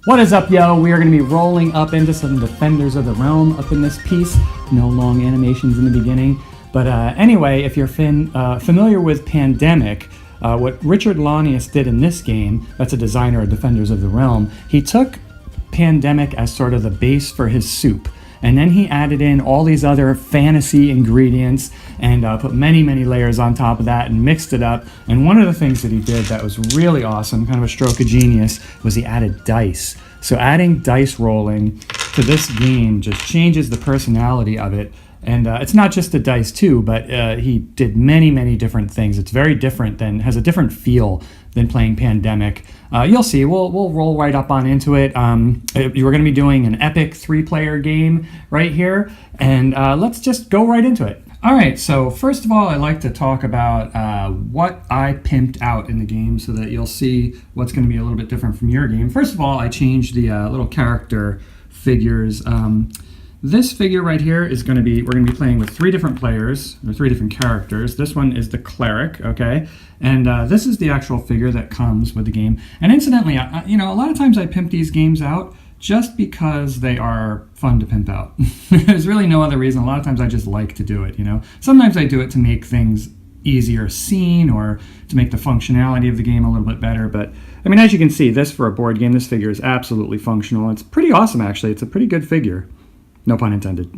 What is up, yo? We are going to be rolling up into some Defenders of the Realm up in this piece. No long animations in the beginning. But anyway, if you're familiar with Pandemic, what Richard Launius did in this game, that's a designer of Defenders of the Realm, he took Pandemic as sort of the base for his soup. And then he added in all these other fantasy ingredients and put many, many layers on top of that and mixed it up. And one of the things that he did that was really awesome, kind of a stroke of genius, was he added dice. So adding dice rolling to this game just changes the personality of it. And it's not just the dice too, but he did many, many different things. It's very different has a different feel than playing Pandemic. You'll see, we'll roll right up on into it. We're gonna be doing an epic 3-player game right here, and let's just go right into it. All right, so first of all, I like to talk about what I pimped out in the game so that you'll see what's gonna be a little bit different from your game. First of all, I changed the little character figures. This figure right here is we're going to be playing with 3 different players, or 3 different characters. This one is the cleric, okay? And this is the actual figure that comes with the game. And incidentally, a lot of times I pimp these games out just because they are fun to pimp out. There's really no other reason. A lot of times I just like to do it, Sometimes I do it to make things easier seen or to make the functionality of the game a little bit better. But, as you can see, this for a board game, this figure is absolutely functional. It's pretty awesome, actually. It's a pretty good figure. No pun intended.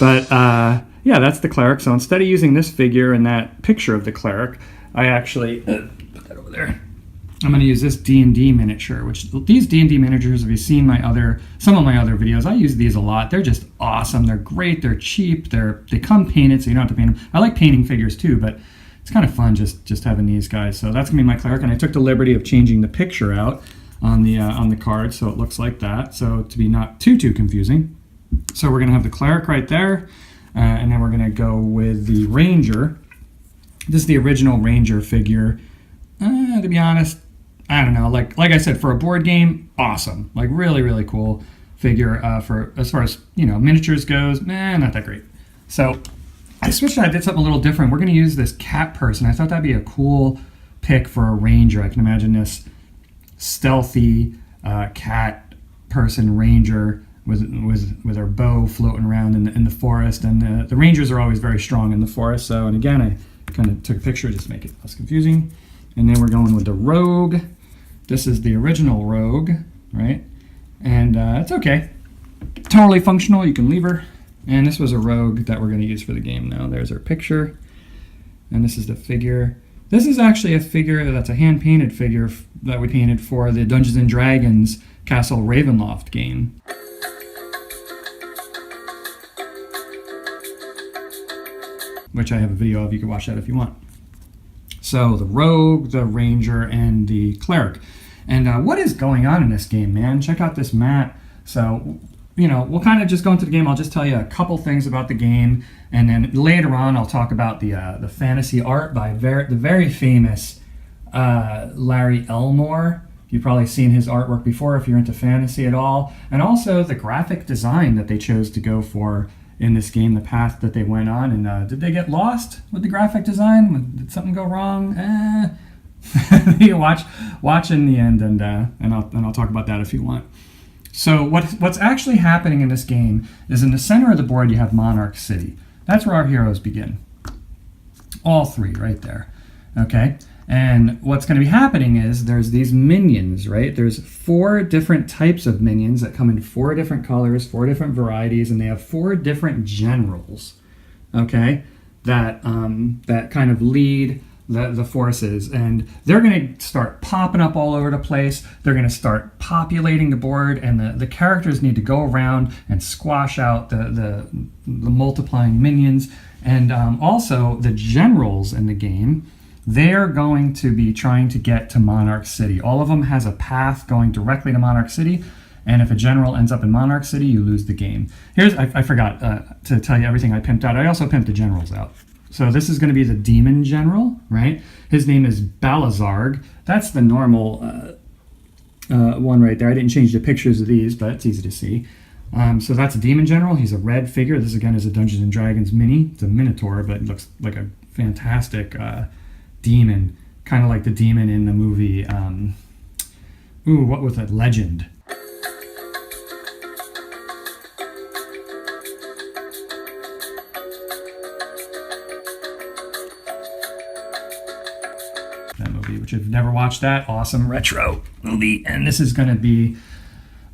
But yeah, that's the cleric. So instead of using this figure and that picture of the cleric, I actually put that over there. I'm going to use this D&D miniature, which these D&D miniatures, if you've seen some of my other videos, I use these a lot. They're just awesome. They're great. They're cheap. They come painted, so you don't have to paint them. I like painting figures too, but it's kind of fun just having these guys. So that's going to be my cleric, and I took the liberty of changing the picture out on the card so it looks like that, so to be not too confusing. So we're going to have the cleric right there, and then we're going to go with the ranger. This is the original ranger figure. To be honest, I don't know. Like I said, for a board game, awesome. Like really, really cool figure. For as far as miniatures goes, not that great. So I switched. I did something a little different. We're going to use this cat person. I thought that'd be a cool pick for a ranger. I can imagine this stealthy cat person ranger with her bow floating around in the forest, and the rangers are always very strong in the forest. So, and again, I kind of took a picture just to make it less confusing. And then we're going with the rogue. This is the original rogue, right? And it's okay, totally functional. You can leave her. And this was a rogue that we're going to use for the game now. There's her picture, and this is the figure. This is actually a figure that's a hand-painted figure that we painted for the Dungeons and Dragons Castle Ravenloft game. Which I have a video of. You can watch that if you want. So the rogue, the ranger, and the cleric. And what is going on in this game, man? Check out this map. So, we'll kind of just go into the game. I'll just tell you a couple things about the game, and then later on I'll talk about the fantasy art by the very famous Larry Elmore. You've probably seen his artwork before if you're into fantasy at all. And also the graphic design that they chose to go for in this game, the path that they went on. And did they get lost with the graphic design? Did something go wrong? You watch in the end, and I'll talk about that if you want. So what's actually happening in this game is in the center of the board you have Monarch City. That's where our heroes begin. All 3 right there. Okay? And what's going to be happening is there's these minions, right? There's 4 different types of minions that come in 4 different colors, 4 different varieties, and they have 4 different generals, okay, that kind of lead the forces. And they're going to start popping up all over the place. They're going to start populating the board, and the characters need to go around and squash out the multiplying minions. And also the generals in the game, they're going to be trying to get to Monarch City. All of them has a path going directly to Monarch City, and if a general ends up in Monarch City, you lose the game. I forgot to tell you everything I pimped out. I also pimped the generals out. So this is going to be the demon general, right? His name is Balazarg. That's the normal one right there. I didn't change the pictures of these, but it's easy to see. So that's a demon general. He's a red figure. This again is a Dungeons and Dragons mini. It's a minotaur, but it looks like a fantastic demon, kind of like the demon in the movie Ooh, what was it? Legend. That movie, which I've never watched that. Awesome retro movie. And this is going to be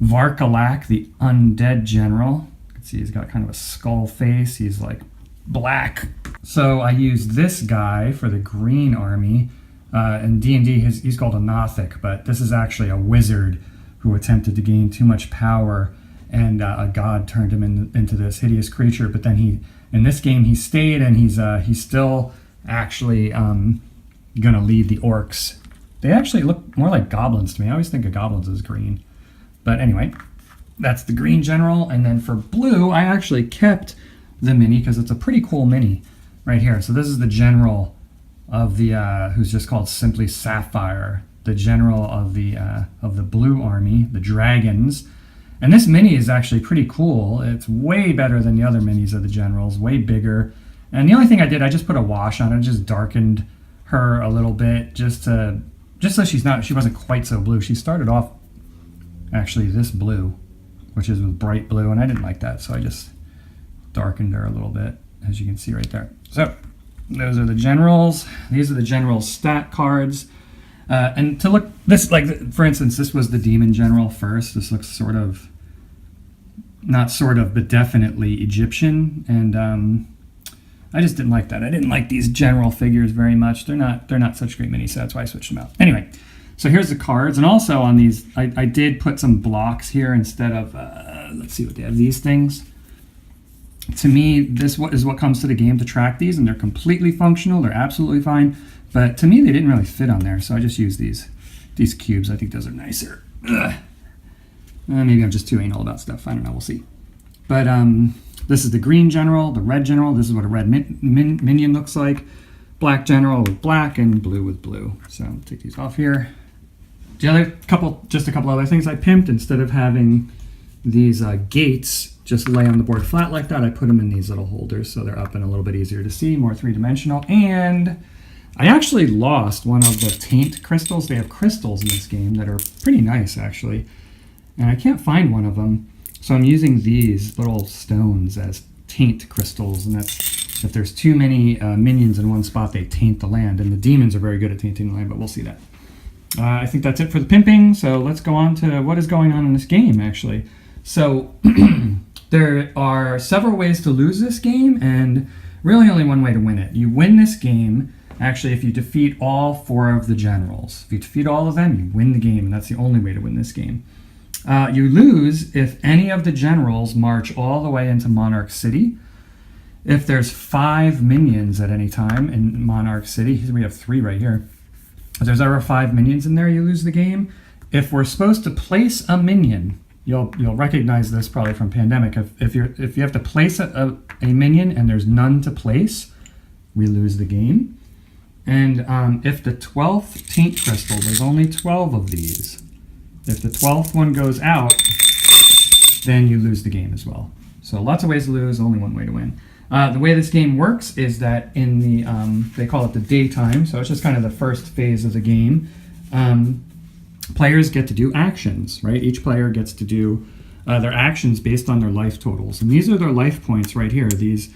Varkalak, the undead general. You can see he's got kind of a skull face. He's like black. So I used this guy for the green army. In D&D, he's called a Nothic, but this is actually a wizard who attempted to gain too much power, and a god turned him into this hideous creature. But then in this game, he stayed, and he's still actually gonna lead the orcs. They actually look more like goblins to me. I always think of goblins as green. But anyway, that's the green general. And then for blue, I actually kept the mini because it's a pretty cool mini right here. So this is the general of the who's just called simply Sapphire, the general of the blue army, the dragons. And this mini is actually pretty cool. It's way better than the other minis of the generals, way bigger. And the only thing I did, I just put a wash on it, just darkened her a little bit, just so she wasn't quite so blue. She started off actually this blue, which is with bright blue, and I didn't like that, so I just darkened her a little bit, as you can see right there. So those are the generals. These are the general's stat cards. And to look, this, like, for instance, this was the demon general first. This looks but definitely Egyptian. And I just didn't like that. I didn't like these general figures very much. They're not such great mini sets, so I switched them out. Anyway, so here's the cards. And also on these, I did put some blocks here instead of, let's see what they have, these things. To me, this is what comes to the game to track these, and they're completely functional. They're absolutely fine. But to me, they didn't really fit on there, so I just used these cubes. I think those are nicer. Maybe I'm just too anal about stuff. I don't know. We'll see. But this is the green general, the red general. This is what a red minion looks like. Black general with black and blue with blue. So I'll take these off here. Just a couple other things I pimped. Instead of having these gates just lay on the board flat like that, I put them in these little holders so they're up and a little bit easier to see, more three-dimensional. And I actually lost one of the taint crystals. They have crystals in this game that are pretty nice, actually. And I can't find one of them. So I'm using these little stones as taint crystals. And that's, if there's too many minions in one spot, they taint the land. And the demons are very good at tainting the land, but we'll see that. I think that's it for the pimping. So let's go on to what is going on in this game, actually. So there are several ways to lose this game, and really only one way to win it. You win this game, actually, if you defeat all 4 of the generals. If you defeat all of them, you win the game, and that's the only way to win this game. You lose if any of the generals march all the way into Monarch City. If there's 5 minions at any time in Monarch City, we have 3 right here. If there's ever 5 minions in there, you lose the game. If we're supposed to place a minion, you'll recognize this probably from Pandemic. If you have to place a minion and there's none to place, we lose the game. And if the 12th taint crystal, there's only 12 of these. If the 12th one goes out, then you lose the game as well. So lots of ways to lose, only one way to win. The way this game works is that in the, they call it the daytime, so it's just kind of the first phase of the game. Players get to do actions, right? Each player gets to do their actions based on their life totals. And these are their life points right here. These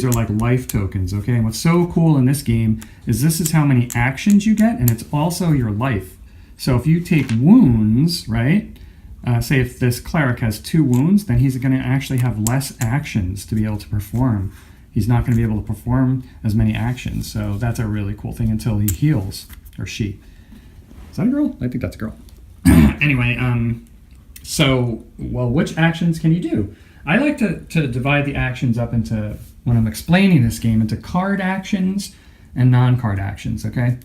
are like life tokens, okay? And what's so cool in this game is this is how many actions you get, and it's also your life. So if you take wounds, right? Say if this cleric has 2 wounds, then he's going to actually have less actions to be able to perform. He's not going to be able to perform as many actions. So that's a really cool thing until he heals, or she. Is that a girl? I think that's a girl. Anyway, so, well, which actions can you do? I like to divide the actions up into, when I'm explaining this game, into card actions and non-card actions, okay?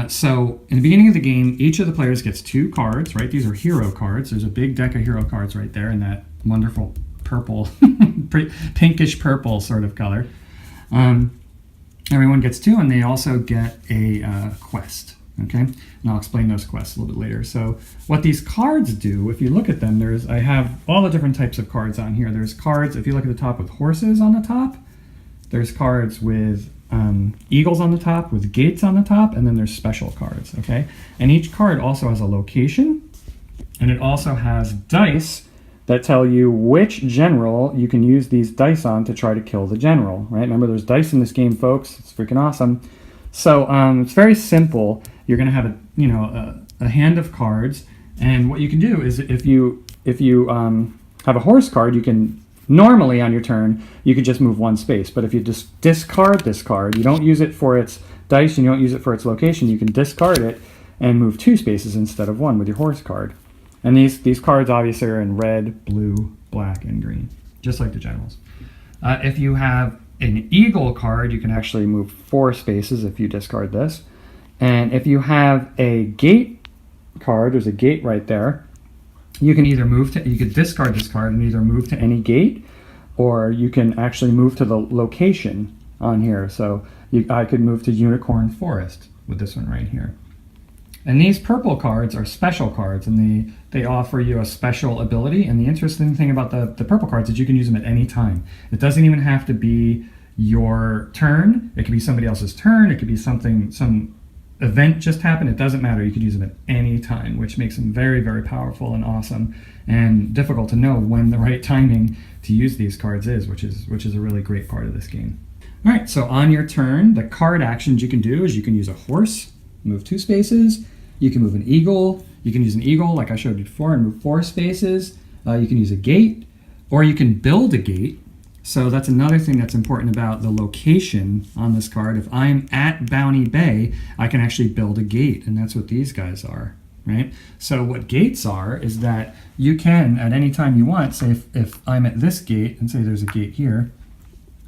So in the beginning of the game, each of the players gets 2 cards, right? These are hero cards. There's a big deck of hero cards right there in that wonderful purple, pinkish purple sort of color. Everyone gets 2, and they also get a quest, okay? And I'll explain those quests a little bit later. So what these cards do, if you look at them, I have all the different types of cards on here. There's cards, if you look at the top, with horses on the top. There's cards with eagles on the top, with gates on the top, and then there's special cards, okay? And each card also has a location, And it also has dice that tell you which general you can use these dice on to try to kill the general, right? Remember, there's dice in this game, folks. It's freaking awesome. So it's very simple. You're going to have a hand of cards, and what you can do is if you have a horse card, you can normally on your turn you could just move one space. But if you just discard this card, you don't use it for its dice and you don't use it for its location, you can discard it and move 2 spaces instead of 1 with your horse card. And these cards obviously are in red, blue, black, and green, just like the generals. If you have an eagle card, you can actually move 4 spaces if you discard this. And if you have a gate card, there's a gate right there, you can either you could discard this card and either move to any gate, or you can actually move to the location on here. So I could move to Unicorn Forest with this one right here. And these purple cards are special cards, and they offer you a special ability. And the interesting thing about the purple cards is you can use them at any time. It doesn't even have to be your turn. It could be somebody else's turn. It could be some event just happened. It doesn't matter. You could use them at any time, which makes them very, very powerful and awesome, and difficult to know when the right timing to use these cards is, which is a really great part of this game. All right, so on your turn, the card actions you can do is you can use a horse, move 2 spaces. You can move an eagle. You can use an eagle like I showed you before and move 4 spaces. You can use a gate, or you can build a gate. So that's another thing that's important about the location on this card. If I'm at Bounty Bay, I can actually build a gate, and that's what these guys are, right? So what gates are is that you can, at any time you want, say if I'm at this gate, and say there's a gate here,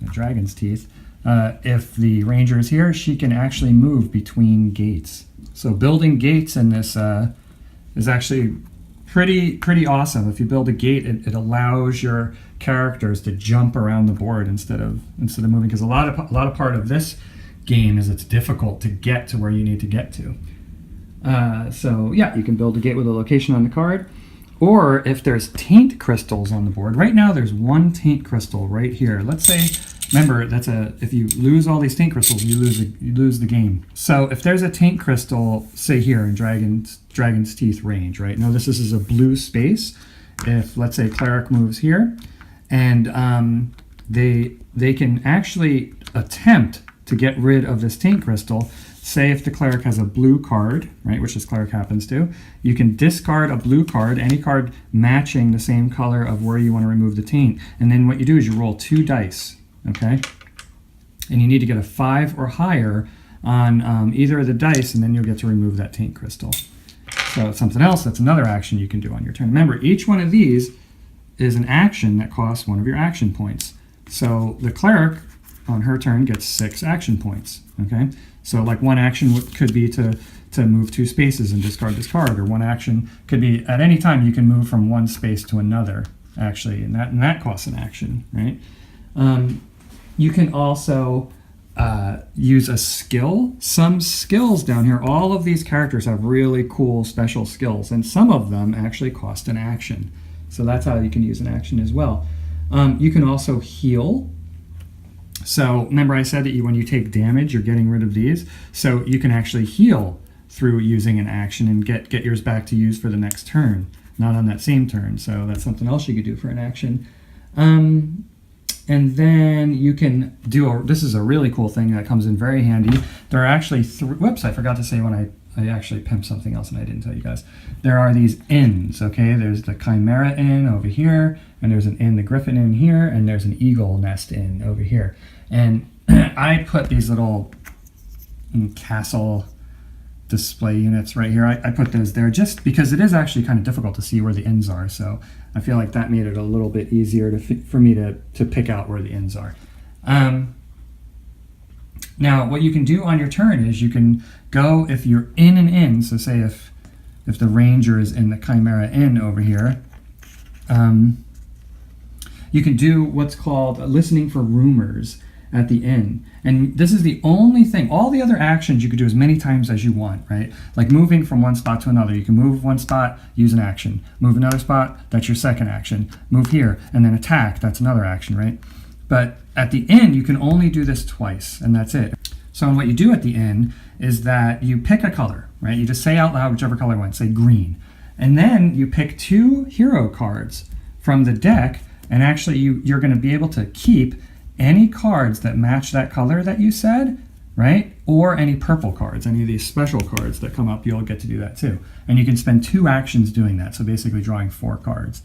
a dragon's teeth, if the ranger is here, she can actually move between gates. So building gates in this is actually pretty awesome. If you build a gate, it allows your characters to jump around the board instead of moving, because a lot of part of this game is it's difficult to get to where you need to get to. So yeah, you can build a gate with a location on the card, or if there's taint crystals on the board. Right now there's 1 taint crystal right here. Let's say, remember, if you lose all these taint crystals, you lose the game. So if there's a taint crystal, say here in Dragon's Teeth range, right? Now this is a blue space. If, let's say, cleric moves here, and they can actually attempt to get rid of this taint crystal. Say if the cleric has a blue card, right, which this cleric happens to, you can discard a blue card, any card matching the same color of where you want to remove the taint. And then what you do is you roll 2 dice, okay? And you need to get a 5 or higher on either of the dice, and then you'll get to remove that taint crystal. So something else, that's another action you can do on your turn. Remember, each one of these is an action that costs 1 of your action points. So the cleric on her turn gets 6 action points, okay? So like one action could be to move 2 spaces and discard this card, or one action could be at any time you can move from one space to another, actually, and that costs an action, right? You can also use a skill. Some skills down here, all of these characters have really cool special skills, and some of them actually cost an action. So that's how you can use an action as well. You can also heal. So remember I said that when you take damage, you're getting rid of these. So you can actually heal through using an action and get yours back to use for the next turn, not on that same turn. So that's something else you could do for an action. And then you can do this is a really cool thing that comes in very handy. There are actually whoops, I forgot to say when I actually pimped something else and I didn't tell you guys. There are these inns, okay? There's the Chimera Inn over here, and there's an inn, the Griffin Inn here, and there's an Eagle Nest Inn over here. And I put these little castle display units right here. I put those there just because it is actually kind of difficult to see where the inns are. So I feel like that made it a little bit easier for me to pick out where the inns are. Now, what you can do on your turn is you can go, if you're in an inn, so say if the ranger is in the Chimera Inn over here, you can do what's called listening for rumors at the inn. And this is the only thing. All the other actions you could do as many times as you want, right? Like moving from one spot to another. You can move one spot, use an action. Move another spot, that's your second action. Move here, and then attack, that's another action, right? But at the end, you can only do this twice, and that's it. So what you do at the end is that you pick a color, right? You just say out loud whichever color you want, say green. And then you pick 2 hero cards from the deck, and actually you're going to be able to keep any cards that match that color that you said, right? Or any purple cards, any of these special cards that come up, you'll get to do that too. And you can spend 2 actions doing that, so basically drawing 4 cards.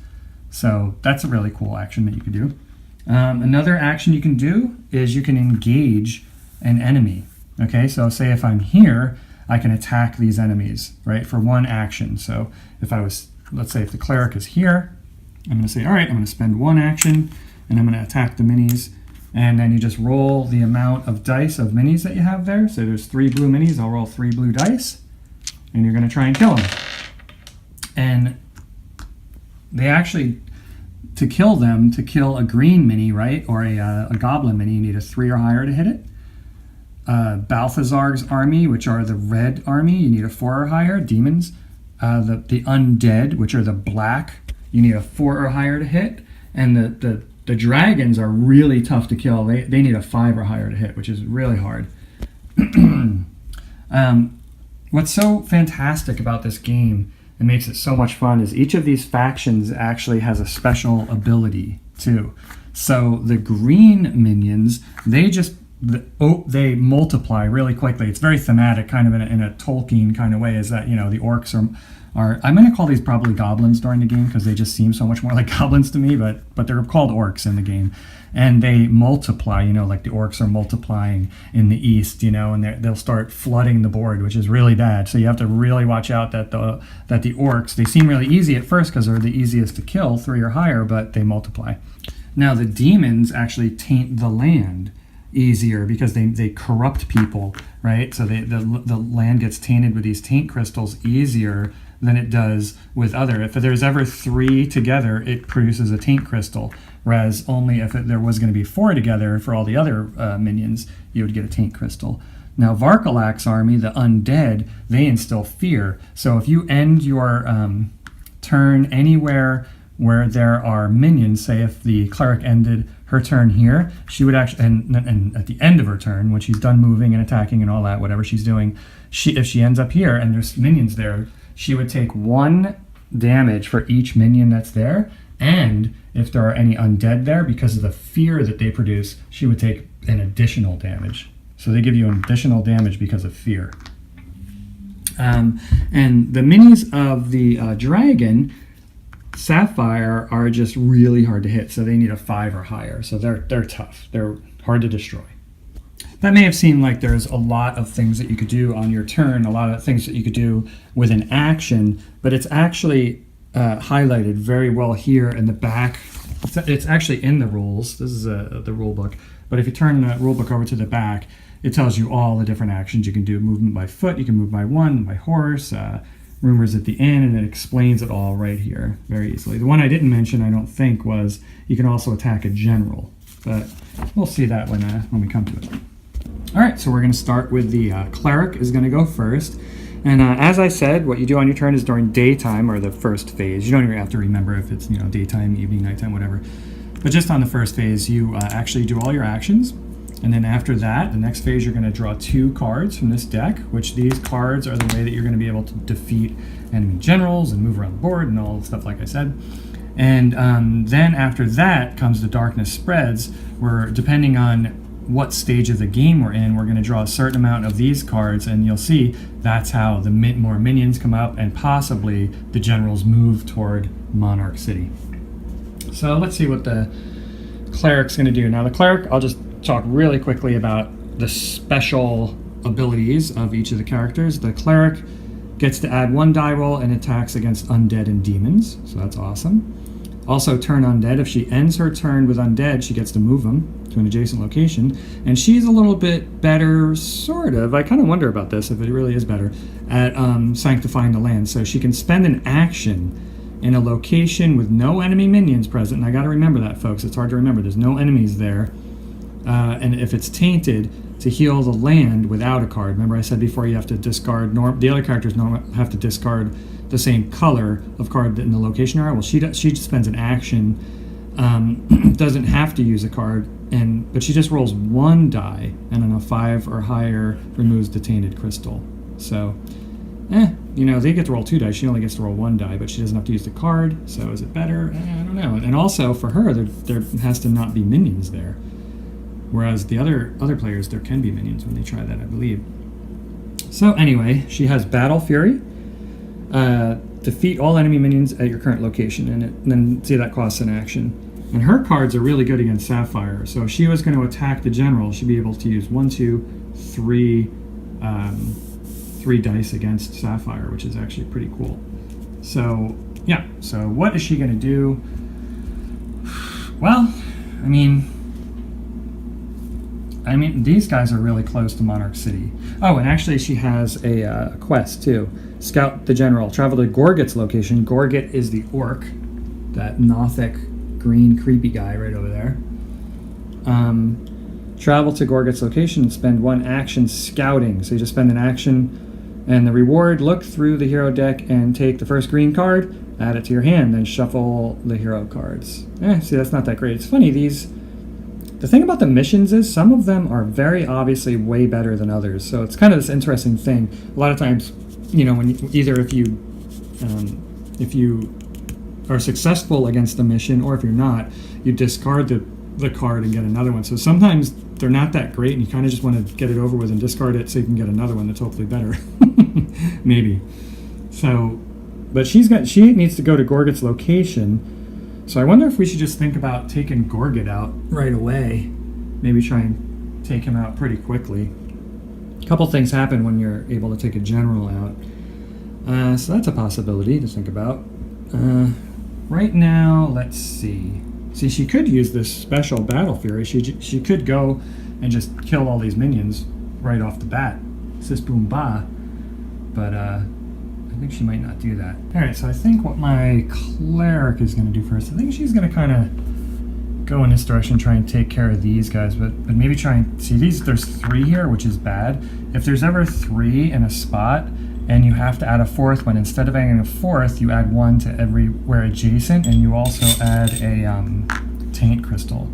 So that's a really cool action that you can do. Another action you can do is you can engage an enemy. Okay, so say if I'm here, I can attack these enemies, right, for 1 action. So if I was, let's say if the cleric is here, I'm going to say, all right, I'm going to spend 1 action, and I'm going to attack the minis. And then you just roll the amount of dice of minis that you have there. So there's 3 blue minis, I'll roll 3 blue dice, and you're going to try and kill them. And they actually, to kill them, to kill a green mini, right, or a goblin mini, you need a 3 or higher to hit it. Balthazar's army, which are the red army, you need a 4 or higher. Demons, the undead, which are the black, you need a 4 or higher to hit. And the dragons are really tough to kill. They need a 5 or higher to hit, which is really hard. What's so fantastic about this game and makes it so much fun is each of these factions actually has a special ability too. So the green minions, they multiply really quickly. It's very thematic, kind of in a Tolkien kind of way, is that, you know, the orcs are I'm going to call these probably goblins during the game because they just seem so much more like goblins to me, but they're called orcs in the game. And they multiply, you know, like the orcs are multiplying in the east, you know, and they'll start flooding the board, which is really bad. So you have to really watch out that the orcs, they seem really easy at first because they're the easiest to kill, 3 or higher, but they multiply. Now the demons actually taint the land easier because they corrupt people, right? So the land gets tainted with these taint crystals easier than it does with other. If there's ever 3 together, it produces a taint crystal, whereas only if there was going to be 4 together for all the other minions, you would get a taint crystal. Now Varkalak's army, the undead, they instill fear. So if you end your turn anywhere where there are minions, say if the cleric ended her turn here, she would actually, and at the end of her turn, when she's done moving and attacking and all that, whatever she's doing, if she ends up here and there's minions there, she would take 1 damage for each minion that's there, and if there are any undead there, because of the fear that they produce, she would take an additional damage. So they give you an additional damage because of fear. And the minis of the dragon, Sapphire, are just really hard to hit, so they need a 5 or higher. So they're tough. They're hard to destroy. That may have seemed like there's a lot of things that you could do on your turn, a lot of things that you could do with an action, but it's actually highlighted very well here in the back. It's actually in the rules. This is the rule book. But if you turn the rule book over to the back, it tells you all the different actions you can do. Movement by foot, you can move by 1, by horse, rumors at the inn, and it explains it all right here very easily. The one I didn't mention, I don't think, was you can also attack a general, but we'll see that when we come to it. All right, so we're going to start with the cleric is going to go first. And as I said, what you do on your turn is during daytime, or the first phase. You don't even have to remember if it's, you know, daytime, evening, nighttime, whatever. But just on the first phase, you actually do all your actions. And then after that, the next phase, you're going to draw 2 cards from this deck, which these cards are the way that you're going to be able to defeat enemy generals and move around the board and all the stuff like I said. And then after that comes the Darkness Spreads, where depending on what stage of the game we're in, we're going to draw a certain amount of these cards, and you'll see that's how the more minions come up and possibly the generals move toward Monarch City. So let's see what the cleric's going to do. Now the cleric, I'll just talk really quickly about the special abilities of each of the characters. The cleric gets to add 1 die roll and attacks against undead and demons, so that's awesome. Also turn undead. If she ends her turn with undead, she gets to move them to an adjacent location. And she's a little bit better, sort of. I kind of wonder about this, if it really is better, at sanctifying the land. So she can spend an action in a location with no enemy minions present. And I got to remember that, folks. It's hard to remember. There's no enemies there. And if it's tainted, to heal the land without a card. Remember I said before you have to discard, the other characters have to discard the same color of card in the location area. Well, she spends an action, doesn't have to use a card, but she just rolls 1 die, and on a 5 or higher removes the tainted crystal. So, they get to roll 2 dice. She only gets to roll 1 die, but she doesn't have to use the card. So is it better? I don't know. And also for her, there has to not be minions there. Whereas the other players, there can be minions when they try that, I believe. So anyway, she has Battle Fury. Defeat all enemy minions at your current location, and then see that costs an action. And her cards are really good against Sapphire. So if she was going to attack the general, she'd be able to use 1, 2, 3 dice against Sapphire, which is actually pretty cool. So yeah, so what is she going to do? Well, I mean, these guys are really close to Monarch City. Oh, and actually she has a quest too. Scout the general. Travel to Gorget's location. Gorget is the orc, that Nothic green creepy guy right over there. Travel to Gorget's location and spend 1 action scouting. So you just spend an action, and the reward, look through the hero deck and take the first green card, add it to your hand, then shuffle the hero cards. See, that's not that great. It's funny, the thing about the missions is some of them are very obviously way better than others. So it's kind of this interesting thing. A lot of times, when if you are successful against a mission, or if you're not, you discard the card and get another one. So sometimes they're not that great, and you kind of just want to get it over with and discard it so you can get another one that's hopefully better. Maybe. So, but she needs to go to Gorget's location. So I wonder if we should just think about taking Gorget out right away. Maybe try and take him out pretty quickly. A couple things happen when you're able to take a general out. So that's a possibility to think about. Right now, let's see. See, she could use this special Battle Fury. She could go and just kill all these minions right off the bat. Sis boom ba. But I think she might not do that. Alright, so I think what my cleric is going to do first, I think she's going to kind of go in this direction, try and take care of these guys, but maybe try and see there's 3 here, which is bad. If there's ever 3 in a spot and you have to add a 4th one, instead of adding a 4th, you add 1 to everywhere adjacent, and you also add a taint crystal.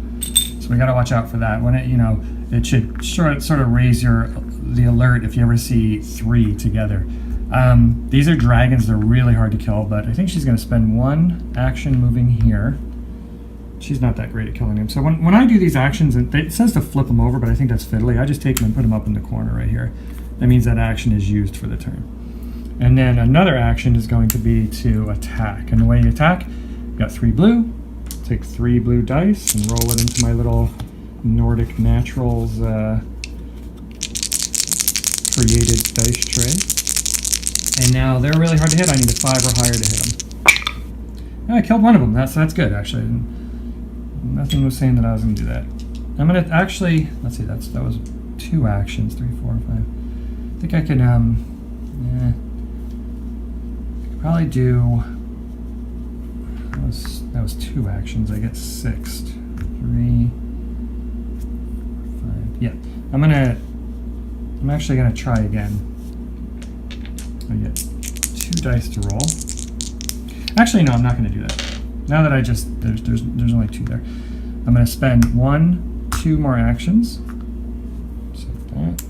So we got to watch out for that. When it should sort of raise the alert if you ever see 3 together. These are dragons. They're really hard to kill, but I think she's going to spend 1 action moving here. She's not that great at killing them. So when I do these actions, it says to flip them over, but I think that's fiddly. I just take them and put them up in the corner right here. That means that action is used for the turn. And then another action is going to be to attack. And the way you attack, you got 3 blue, take 3 blue dice and roll it into my little Nordic Naturals created dice tray. And now they're really hard to hit. I need a 5 or higher to hit them. And I killed one of them. That's good, actually. Nothing was saying that I was going to do that. I'm going to actually, let's see, that was 2 actions, 3, 4, 5. I think I could, probably do, that was 2 actions. I get 6, 3, 5. Yeah, I'm actually going to try again. I get 2 dice to roll. Actually, no, I'm not going to do that. Now that there's only 2 there. I'm going to spend 2 more actions. So that.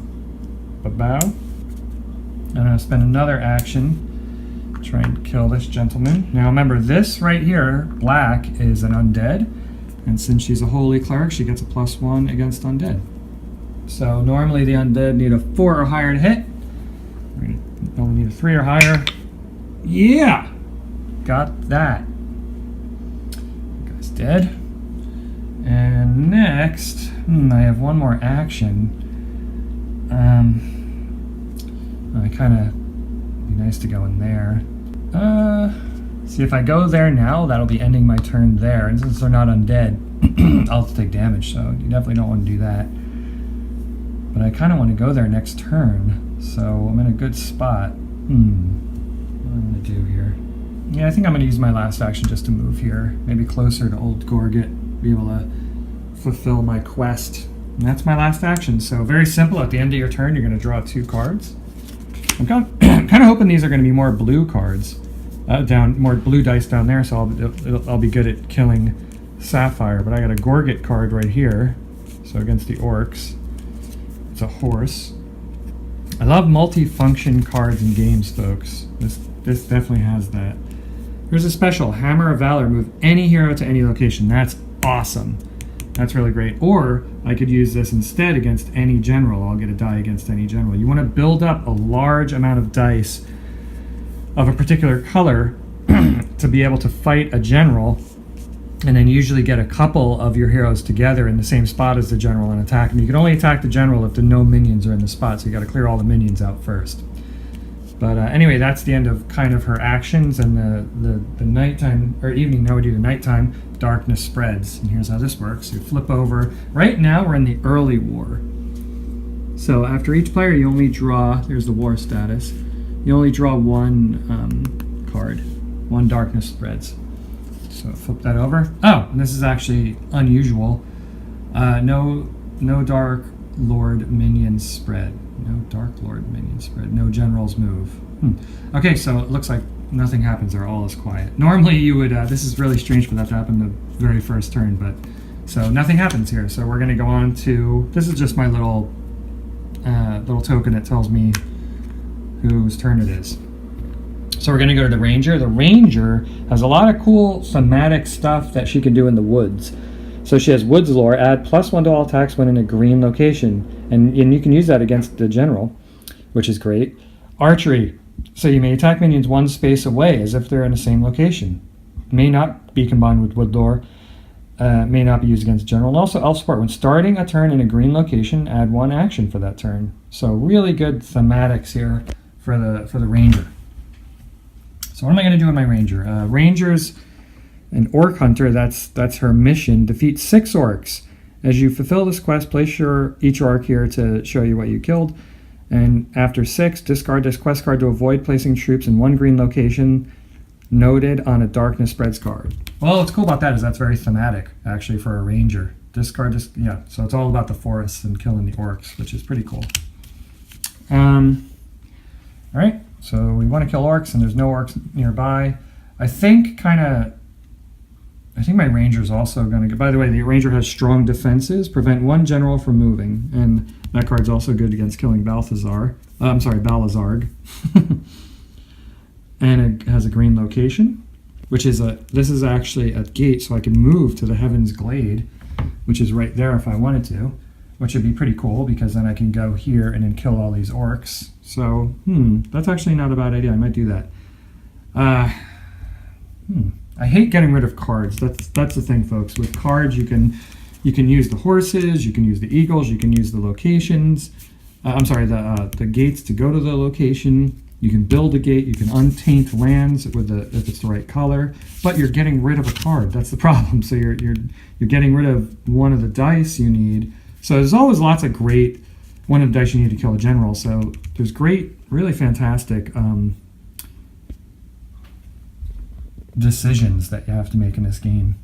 Ba-bow. I'm going to spend another action to try and kill this gentleman. Now remember, this right here, black, is an undead. And since she's a holy cleric, she gets a +1 against undead. So normally the undead need a 4 or higher to hit. We're going to only need a 3 or higher. Yeah! Got that. Guy's dead. And next, I have 1 more action. I kind of be nice to go in there. See, if I go there now, that'll be ending my turn there. And since they're not undead, I'll have to take damage, so you definitely don't want to do that. But I kind of want to go there next turn, so I'm in a good spot. What am I going to do here? Yeah, I think I'm going to use my last action just to move here. Maybe closer to Old Gorget, be able to fulfill my quest. And that's my last action. So very simple. At the end of your turn, you're going to draw 2 cards. I'm kind of hoping these are going to be more blue cards, more blue dice down there, so I'll be good at killing Sapphire. But I got a Gorget card right here, so against the orcs. It's a horse. I love multi-function cards in games, folks. This definitely has that. Here's a special, Hammer of Valor. Move any hero to any location. That's awesome. That's really great. Or I could use this instead against any general. I'll get a die against any general. You want to build up a large amount of dice of a particular color to be able to fight a general, and then usually get a couple of your heroes together in the same spot as the general and attack them. You can only attack the general if the no minions are in the spot, so you got to clear all the minions out first. But anyway, that's the end of kind of her actions, and the nighttime, or evening, now we do the nighttime, darkness spreads. And here's how this works. You flip over. Right now we're in the early war. So after each player you only draw, there's the war status, you only draw one card, one darkness spreads. So flip that over. Oh, and this is actually unusual. No Dark Lord minions spread. No Dark Lord minions spread. No generals move. Okay, so it looks like nothing happens there. All is quiet. Normally you would, this is really strange for that to happen the very first turn, but so nothing happens here. So we're going to go on to, this is just my little token that tells me whose turn it is. So we're going to go to the Ranger. The Ranger has a lot of cool thematic stuff that she can do in the woods. So she has Woods Lore, add +1 to all attacks when in a green location. And you can use that against the general, which is great. Archery. So you may attack minions one space away as if they're in the same location. May not be combined with Wood Lore. May not be used against general. And also Elf Support. When starting a turn in a green location, add 1 action for that turn. So really good thematics here for the Ranger. So what am I going to do with my Ranger? Ranger's an Orc Hunter. That's her mission. Defeat 6 orcs. As you fulfill this quest, place each orc here to show you what you killed. And after 6, discard this quest card to avoid placing troops in one green location noted on a Darkness Spreads card. Well, what's cool about that is that's very thematic, actually, for a Ranger. Discard this, yeah, so it's all about the forests and killing the orcs, which is pretty cool. All right, so we want to kill orcs, and there's no orcs nearby. I think my Ranger's also going to go. By the way, the Ranger has strong defenses, prevent 1 general from moving, and that card's also good against killing Balthazar. Balazarg. And it has a green location, which is this is actually a gate, so I can move to the Heaven's Glade, which is right there if I wanted to, which would be pretty cool because then I can go here and then kill all these orcs. So, that's actually not a bad idea. I might do that. I hate getting rid of cards. That's the thing, folks. With cards, you can use the horses, you can use the eagles, you can use the locations. The gates to go to the location. You can build a gate. You can untaint lands if it's the right color. But you're getting rid of a card. That's the problem. So you're getting rid of one of the dice you need. So there's always lots of great one of the dice you need to kill a general. So there's great, really fantastic decisions that you have to make in this game.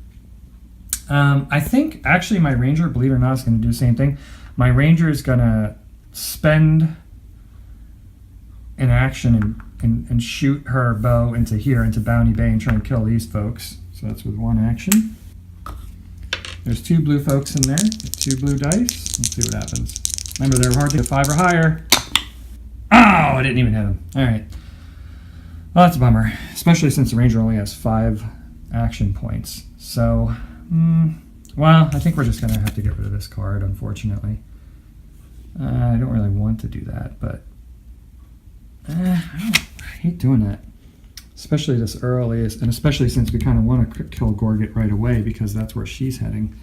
I think actually my Ranger, believe it or not, is going to do the same thing. My Ranger is going to spend an action and shoot her bow into Bounty Bay and try and kill these folks. So that's with 1 action. There's 2 blue folks in there, 2 blue dice. Let's see what happens. Remember, they're hard to get 5 or higher. Oh, I didn't even hit them. All right. Well, that's a bummer, especially since the Ranger only has 5 action points. So, well, I think we're just going to have to get rid of this card, unfortunately. I don't really want to do that, but I hate doing that, especially this early, and especially since we kind of want to kill Gorget right away because that's where she's heading.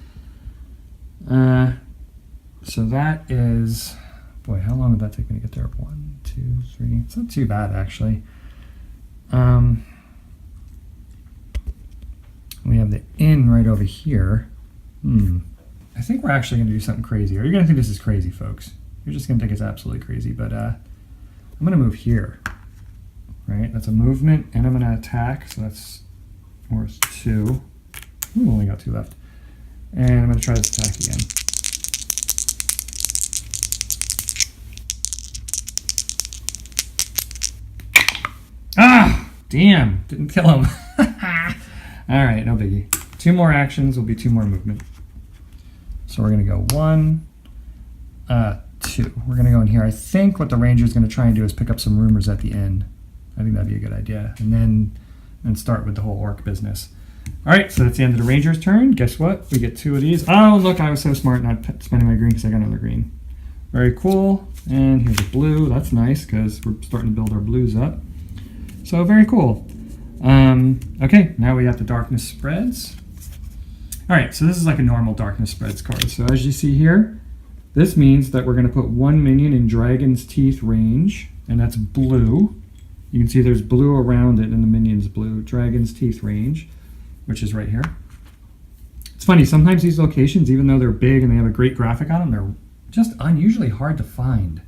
So that is, boy, how long would that take me to get there? 1, 2, 3. It's not too bad, actually. We have the inn right over here. I think we're actually going to do something crazy. Or you're going to think this is crazy, folks. You're just going to think it's absolutely crazy. But I'm going to move here. Right? That's a movement, and I'm going to attack. So that's worth 2. Ooh, only got 2 left. And I'm going to try this attack again. Ah! Damn! Didn't kill him. Alright, no biggie. 2 more actions will be 2 more movement. So we're going to go 1, 2. 2. We're going to go in here. I think what the ranger is going to try and do is pick up some rumors at the end. I think that'd be a good idea. And then start with the whole orc business. All right, so that's the end of the ranger's turn. Guess what? We get 2 of these. Oh, look, I was so smart not spending my green because I got another green. Very cool. And here's a blue. That's nice because we're starting to build our blues up. So very cool. Okay, now we got the darkness spreads. All right, so this is like a normal darkness spreads card. So as you see here, this means that we're going to put 1 minion in Dragon's Teeth range, and that's blue. You can see there's blue around it and the minion's blue. Dragon's Teeth range, which is right here. It's funny, sometimes these locations, even though they're big and they have a great graphic on them, they're just unusually hard to find.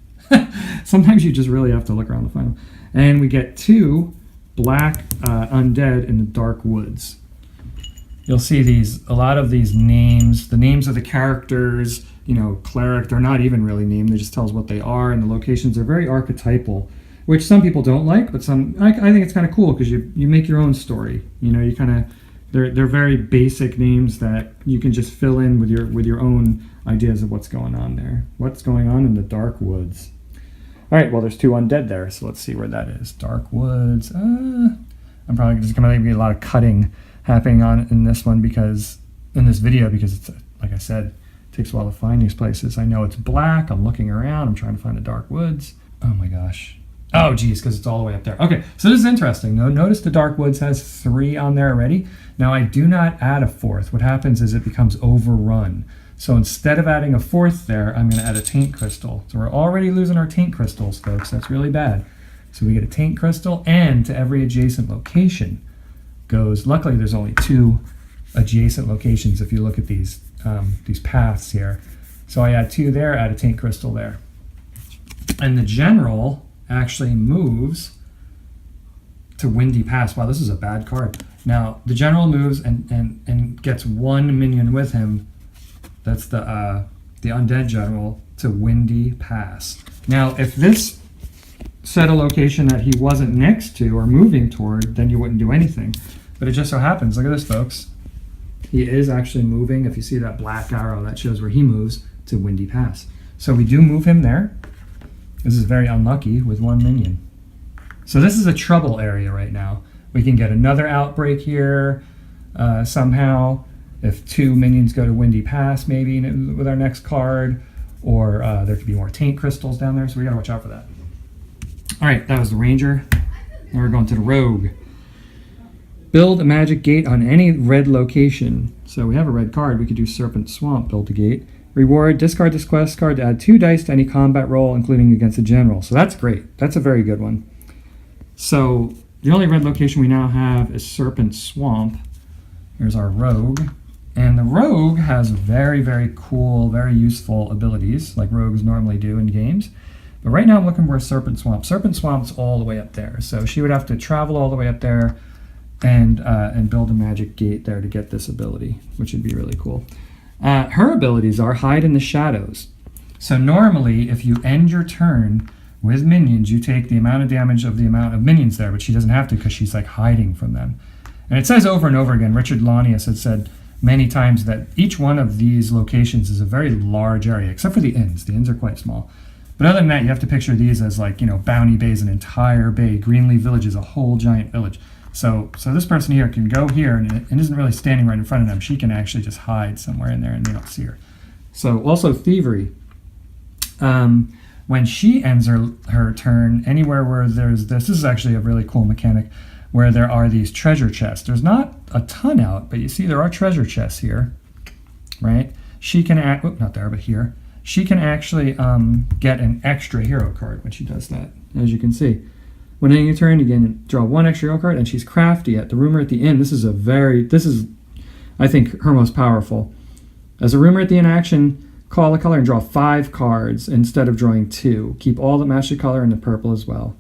Sometimes you just really have to look around to find them. And we get 2 black undead in the dark woods. You'll see a lot of these names, the names of the characters, you know, cleric, they're not even really named, they just tell us what they are, and the locations are very archetypal, which some people don't like, but I think it's kind of cool because you make your own story. You know, you kind of, they're very basic names that you can just fill in with your own ideas of what's going on there. What's going on in the dark woods? All right, well, there's 2 undead there, so let's see where that is. Dark woods. I'm probably just going to be a lot of cutting happening on in this one in this video because it's, like I said, it takes a while to find these places. I know it's black. I'm looking around. I'm trying to find the dark woods. Oh my gosh. Oh geez, because it's all the way up there. Okay, so this is interesting. Notice the dark woods has 3 on there already. Now I do not add a 4th. What happens is it becomes overrun. So instead of adding a 4th there, I'm going to add a taint crystal. So we're already losing our taint crystals, folks. That's really bad. So we get a taint crystal, and to every adjacent location goes, luckily there's only 2 adjacent locations if you look at these paths here. So I add 2 there, add a taint crystal there. And the general actually moves to Windy Pass. Wow, this is a bad card. Now, the general moves and gets 1 minion with him. That's the undead general to Windy Pass. Now, if this set a location that he wasn't next to or moving toward, then you wouldn't do anything. But it just so happens, look at this, folks. He is actually moving. If you see that black arrow, that shows where he moves to Windy Pass. So we do move him there. This is very unlucky with 1 minion. So this is a trouble area right now. We can get another outbreak here somehow. If 2 minions go to Windy Pass, maybe with our next card, or there could be more taint crystals down there, so we gotta watch out for that. All right, that was the ranger. Now we're going to the rogue. Build a magic gate on any red location. So we have a red card. We could do Serpent Swamp, build a gate. Reward, discard this quest card to add 2 dice to any combat roll, including against a general. So that's great. That's a very good one. So the only red location we now have is Serpent Swamp. Here's our rogue. And the rogue has very, very cool, very useful abilities, like rogues normally do in games. But right now I'm looking for a Serpent Swamp. Serpent Swamp's all the way up there. So she would have to travel all the way up there and build a magic gate there to get this ability, which would be really cool. Her abilities are hide in the shadows. So normally, if you end your turn with minions, you take the amount of damage of the amount of minions there, but she doesn't have to because she's like hiding from them. And it says over and over again, Richard Lanius had said many times that each one of these locations is a very large area, except for the inns. The inns are quite small. But other than that, you have to picture these as like, you know, Bounty Bay is an entire bay. Greenleaf Village is a whole giant village. So this person here can go here and isn't really standing right in front of them. She can actually just hide somewhere in there and they don't see her. So also Thievery. When she ends her turn, anywhere where there's this is actually a really cool mechanic where there are these treasure chests. There's not a ton out, but you see there are treasure chests here, right? She can not there, but here. She can actually get an extra hero card when she does that, as you can see. When ending your turn, you can draw 1 extra hero card, and she's crafty. At the rumor at the inn, this is, I think, her most powerful. As a rumor at the inn action, call a color and draw 5 cards instead of drawing 2. Keep all that match the color in the purple as well.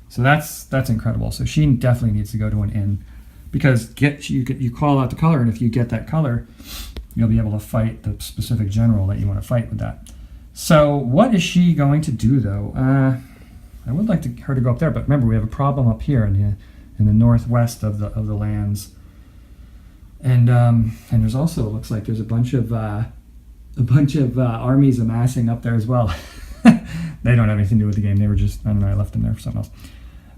So that's incredible. So she definitely needs to go to an inn because you call out the color, and if you get that color, you'll be able to fight the specific general that you want to fight with that. So what is she going to do, though? I would like her to go up there, but remember we have a problem up here in the northwest of the lands, and there's also, it looks like there's a bunch of a bunch of armies amassing up there as well. They don't have anything to do with the game. They were just, I don't know, I left them there for something else.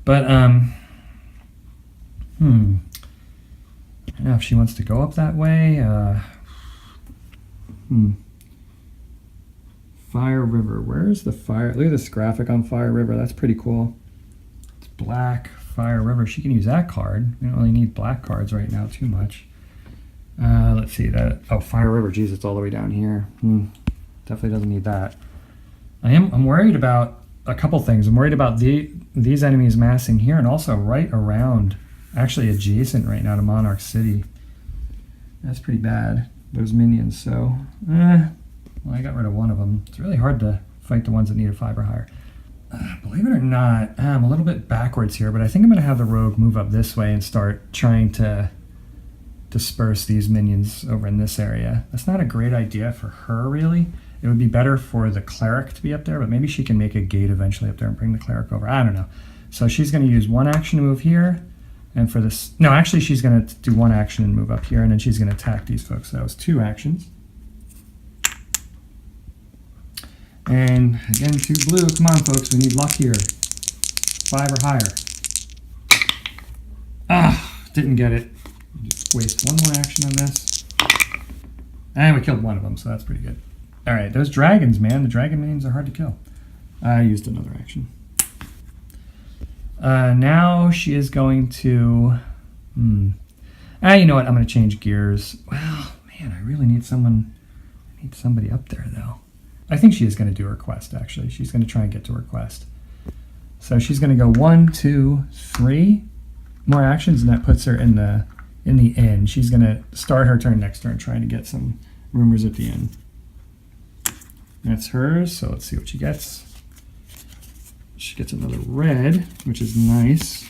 But, I don't know if she wants to go up that way. Fire River. Where's the fire? Look at this graphic on Fire River. That's pretty cool. It's black. Fire River. She can use that card. We don't really need black cards right now too much. Let's see that. Oh, Fire River. Geez, it's all the way down here. Definitely doesn't need that. I'm worried about a couple things. I'm worried about these enemies massing here and also right around, actually adjacent right now to Monarch City. That's pretty bad. Those minions. So, well, I got rid of one of them. It's really hard to fight the ones that need a 5 or higher. Believe it or not, I'm a little bit backwards here, but I think I'm going to have the rogue move up this way and start trying to disperse these minions over in this area. That's not a great idea for her, really. It would be better for the cleric to be up there, but maybe she can make a gate eventually up there and bring the cleric over. I don't know. So she's going to use one action to move here, and for this... No, actually, she's going to do one action and move up here, and then she's going to attack these folks. So that was 2 actions. And again, 2 blue. Come on, folks. We need luck here. 5 or higher. Didn't get it. Just waste one more action on this. And we killed one of them, so that's pretty good. All right, those dragons, man. The dragon minions are hard to kill. I used another action. Now she is going to... you know what? I'm going to change gears. Well, man, I really need someone... I need somebody up there, though. I think she is going to do her quest, actually. She's going to try and get to her quest. So she's going to go 1, 2, 3 more actions, and that puts her in the inn. She's going to start her turn next turn, trying to get some rumors at the inn. That's hers, so let's see what she gets. She gets another red, which is nice.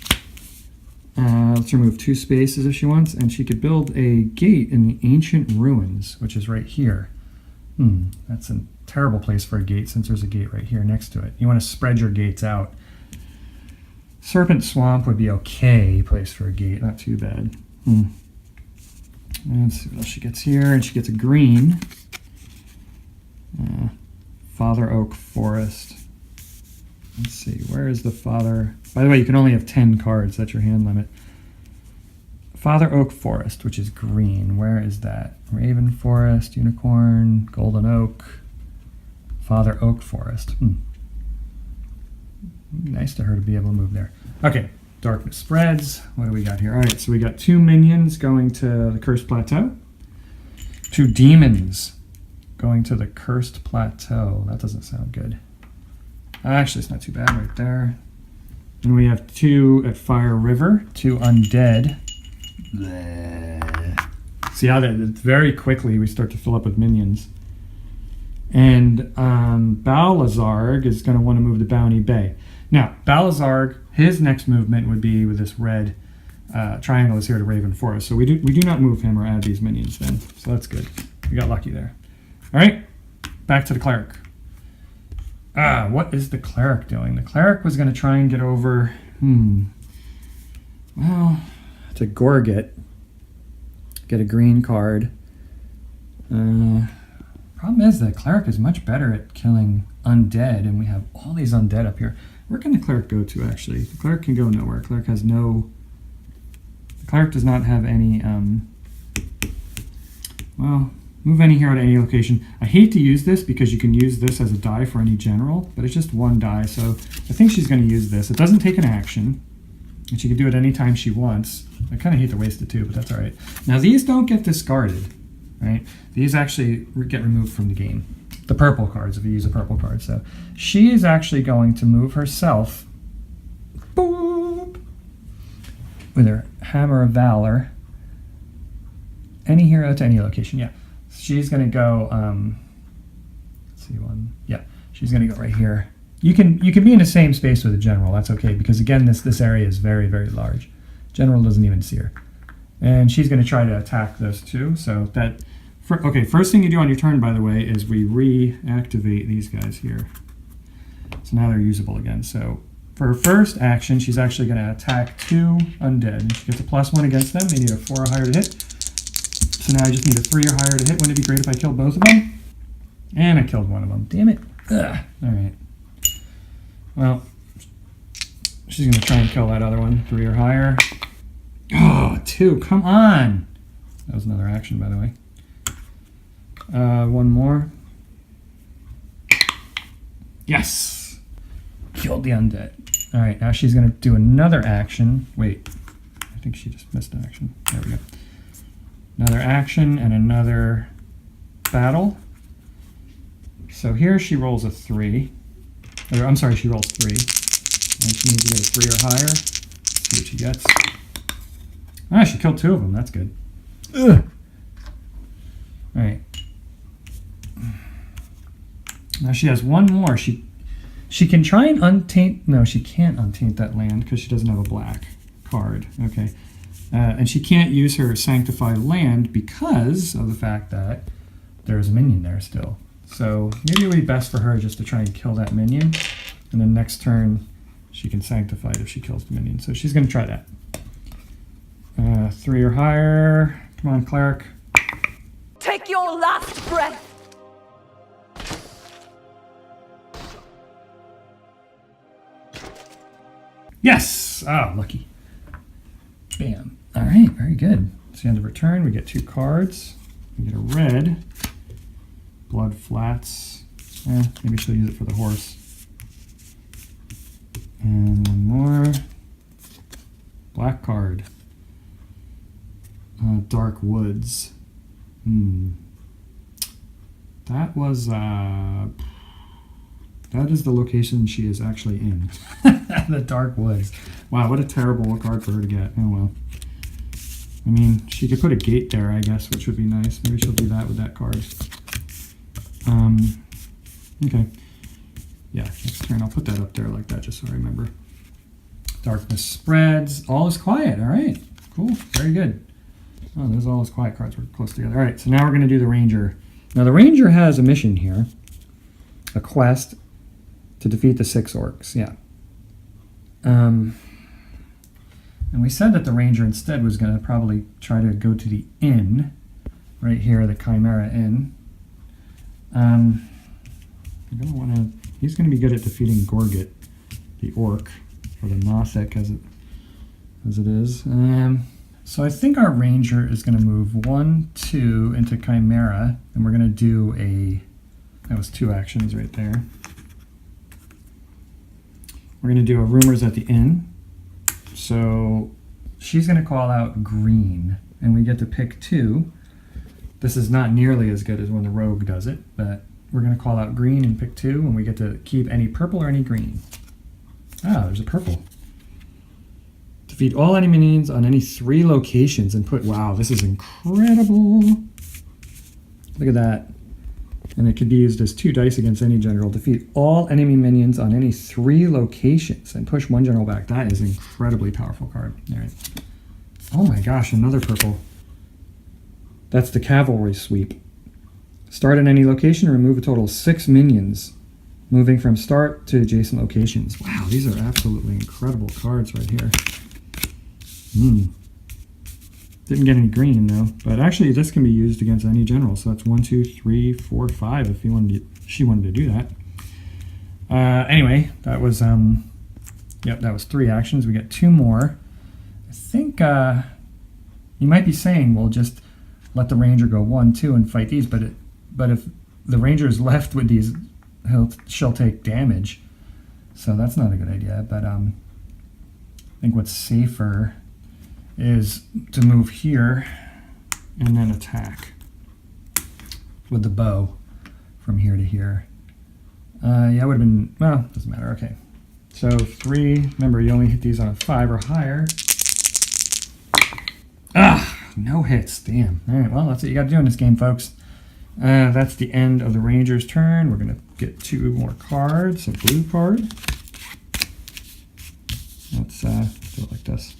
Let's remove 2 spaces if she wants, and she could build a gate in the ancient ruins, which is right here. That's a terrible place for a gate since there's a gate right here next to it. You want to spread your gates out. Serpent Swamp would be okay place for a gate, not too bad. Let's see what else she gets here, and she gets a green. Father Oak Forest. Let's see, where is the Father? By the way, you can only have 10 cards. That's your hand limit. Father Oak Forest, which is green. Where is that? Raven Forest, Unicorn, Golden Oak, Father Oak Forest. Nice to her to be able to move there. Okay, darkness spreads. What do we got here? All right, so we got 2 minions going to the Cursed Plateau. 2 demons going to the Cursed Plateau. That doesn't sound good. Actually, it's not too bad right there. And we have 2 at Fire River, 2 undead. Bleh. See how that very quickly we start to fill up with minions. And Balazarg is going to want to move to Bounty Bay. Now, Balazarg, his next movement would be with this red triangle is here to Raven Forest. So we do not move him or add these minions then. So that's good. We got lucky there. All right, back to the cleric. What is the cleric doing? The cleric was going to try and get over, well, to Gorget, get a green card. Problem is the cleric is much better at killing undead, and we have all these undead up here. Where can the cleric go to, actually? The cleric can go nowhere. The cleric does not have any, well, move any hero to any location. I hate to use this because you can use this as a die for any general, but it's just 1 die, so I think she's going to use this. It doesn't take an action, and she can do it anytime she wants. I kind of hate to waste it too, but that's all right. Now, these don't get discarded, right? These actually get removed from the game. The purple cards, if you use a purple card. So she is actually going to move herself, boop, with her Hammer of Valor, any hero to any location, yeah. She's going to go, let's see, she's going to go right here. You can be in the same space with a general, that's okay, because again, this area is very, very large. General doesn't even see her. And she's going to try to attack those 2, so that, okay, first thing you do on your turn, by the way, is we reactivate these guys here. So now they're usable again. So for her first action, she's actually going to attack 2 undead. And she gets a +1 against them. They need a 4 or higher to hit. So now I just need a 3 or higher to hit. Wouldn't it be great if I killed both of them? And I killed one of them. Damn it. Ugh. All right. Well, she's going to try and kill that other one. 3 or higher. Oh, 2. Come on. That was another action, by the way. One more. Yes. Killed the undead. All right, now she's going to do another action. Wait. I think she just missed an action. There we go. Another action and another battle. So here she rolls a 3. Or, I'm sorry, she rolls 3. And she needs to get a 3 or higher. See what she gets. Ah, she killed 2 of them. That's good. Ugh. All right. Now she has one more. She can try and untaint. No, she can't untaint that land because she doesn't have a black card. Okay. And she can't use her Sanctify Land because of the fact that there's a minion there still. So maybe it would be best for her just to try and kill that minion. And then next turn, she can Sanctify it if she kills the minion. So she's going to try that. 3 or higher. Come on, Cleric. Take your last breath. Yes! Ah, lucky. Bam. All right, very good. It's the end of her turn. We get 2 cards. We get a red. Blood flats. Maybe she'll use it for the horse. And one more. Black card. Dark Woods. That was, that is the location she is actually in. The Dark Woods. Wow, what a terrible card for her to get. Oh well. I mean, she could put a gate there, I guess, which would be nice. Maybe she'll do that with that card. Okay. Yeah, next turn I'll put that up there like that just so I remember. Darkness spreads. All is quiet. All right. Cool. Very good. Oh, there's all those quiet cards. We're close together. All right, so now we're going to do the Ranger. Now the Ranger has a mission here. A quest to defeat the 6 orcs. Yeah. And we said that the Ranger instead was going to probably try to go to the inn. Right here, the Chimera Inn. I'm gonna want to. He's going to be good at defeating Gorget, the orc, or the Nothic as it is. So I think our Ranger is going to move 1, 2 into Chimera, and we're going to do a. That was 2 actions right there. We're going to do a Rumors at the Inn. So she's going to call out green, and we get to pick 2. This is not nearly as good as when the rogue does it, but we're going to call out green and pick 2, and we get to keep any purple or any green. Ah, there's a purple. Defeat all enemy minions on any 3 locations and put, wow, this is incredible. Look at that. And it could be used as 2 dice against any general. Defeat all enemy minions on any 3 locations and push 1 general back. That is an incredibly powerful card. All right. Oh my gosh, another purple. That's the cavalry sweep. Start at any location, remove a total of 6 minions, moving from start to adjacent locations. Wow, these are absolutely incredible cards right here. Didn't get any green though, but actually this can be used against any general. So that's 1, 2, 3, 4, 5 if she wanted to do that. Anyway, that was that was 3 actions. We got 2 more. I think you might be saying, well, just let the Ranger go 1, 2 and fight these, but if the Ranger is left with these, she'll take damage. So that's not a good idea. But I think what's safer is to move here and then attack with the bow from here to here. Yeah, it would have been, well, doesn't matter. Okay. So 3, remember you only hit these on a 5 or higher. Ah! No hits, damn. All right, well, that's what you got to do in this game, folks. That's the end of the Ranger's turn. We're going to get 2 more cards. A blue card. Let's do it like this.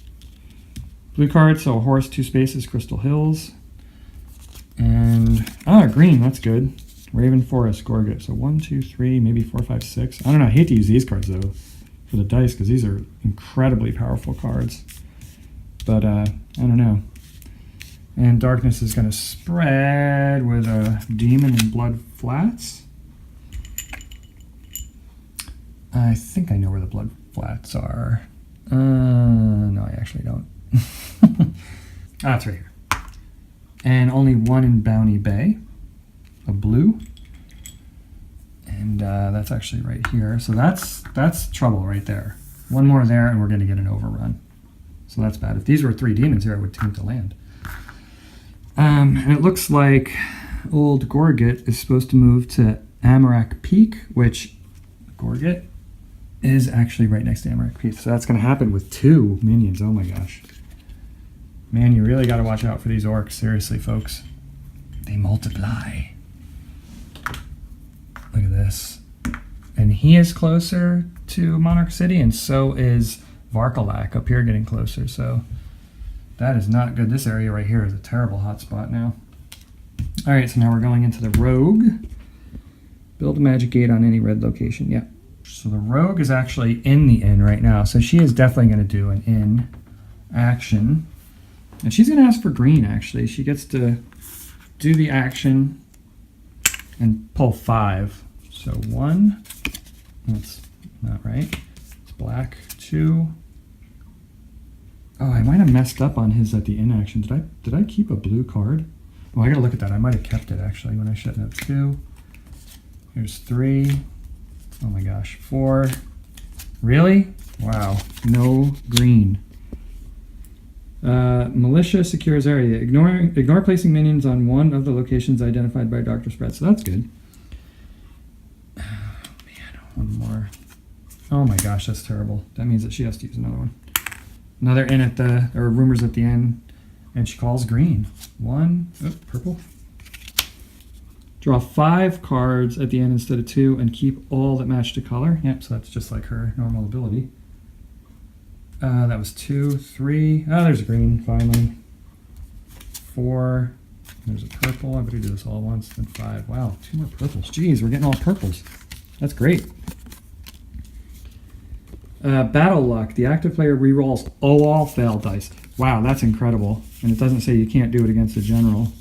Blue card, so a horse, 2 spaces, Crystal Hills. And, green, that's good. Raven Forest, Gorget. So 1, 2, 3, maybe 4, 5, 6. I don't know, I hate to use these cards, though, for the dice, because these are incredibly powerful cards. But, I don't know. And darkness is going to spread with a demon and blood flats. I think I know where the blood flats are. No, I actually don't. It's right here. And only one in Bounty Bay, a blue. And that's actually right here. So that's trouble right there. One more there, and we're going to get an overrun. So that's bad. If these were 3 demons here, I would taint the land. And it looks like old Gorget is supposed to move to Amarak Peak, which Gorget is actually right next to Amarak Peak. So that's going to happen with 2 minions. Oh my gosh. Man, you really got to watch out for these orcs. Seriously, folks. They multiply. Look at this. And he is closer to Monarch City, and so is Varkalak up here getting closer. So that is not good. This area right here is a terrible hotspot now. All right, so now we're going into the Rogue. Build a magic gate on any red location. Yeah. So the Rogue is actually in the inn right now. So she is definitely going to do an inn action. And she's going to ask for green, actually. She gets to do the action and pull 5. So 1. That's not right. It's black. 2. Oh, I might have messed up on his at the in action. Did I keep a blue card? Oh, I gotta look at that. I might have kept it actually when I shut note 2. Here's 3. Oh my gosh. 4. Really? Wow. No green. Militia secures area. Ignore placing minions on one of the locations identified by Dr. Spread. So that's good. Oh man, one more. Oh my gosh, that's terrible. That means that she has to use another one. Another inn at the, or rumors at the end, and she calls green. 1, purple. Draw 5 cards at the end instead of 2, and keep all that match to color. Yep, so that's just like her normal ability. That was 2, 3. Oh, there's a green, finally. 4. There's a purple. I better do this all at once. Then 5. Wow, 2 more purples. Jeez, we're getting all purples. That's great. Battle luck. The active player rerolls all failed dice. Wow, that's incredible. And it doesn't say you can't do it against a general.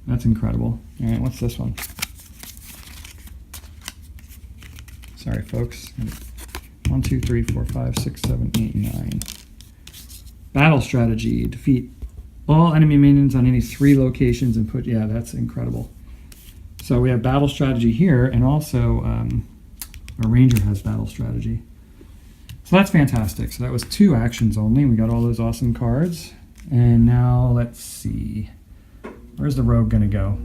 That's incredible. All right, what's this one? Sorry, folks. 1, 2, 3, 4, 5, 6, 7, 8, 9. Battle strategy. Defeat all enemy minions on any 3 locations and put... Yeah, that's incredible. So we have battle strategy here, and also a ranger has battle strategy. So that's fantastic. So that was 2 actions only. We got all those awesome cards. And now let's see. Where's the rogue going to go?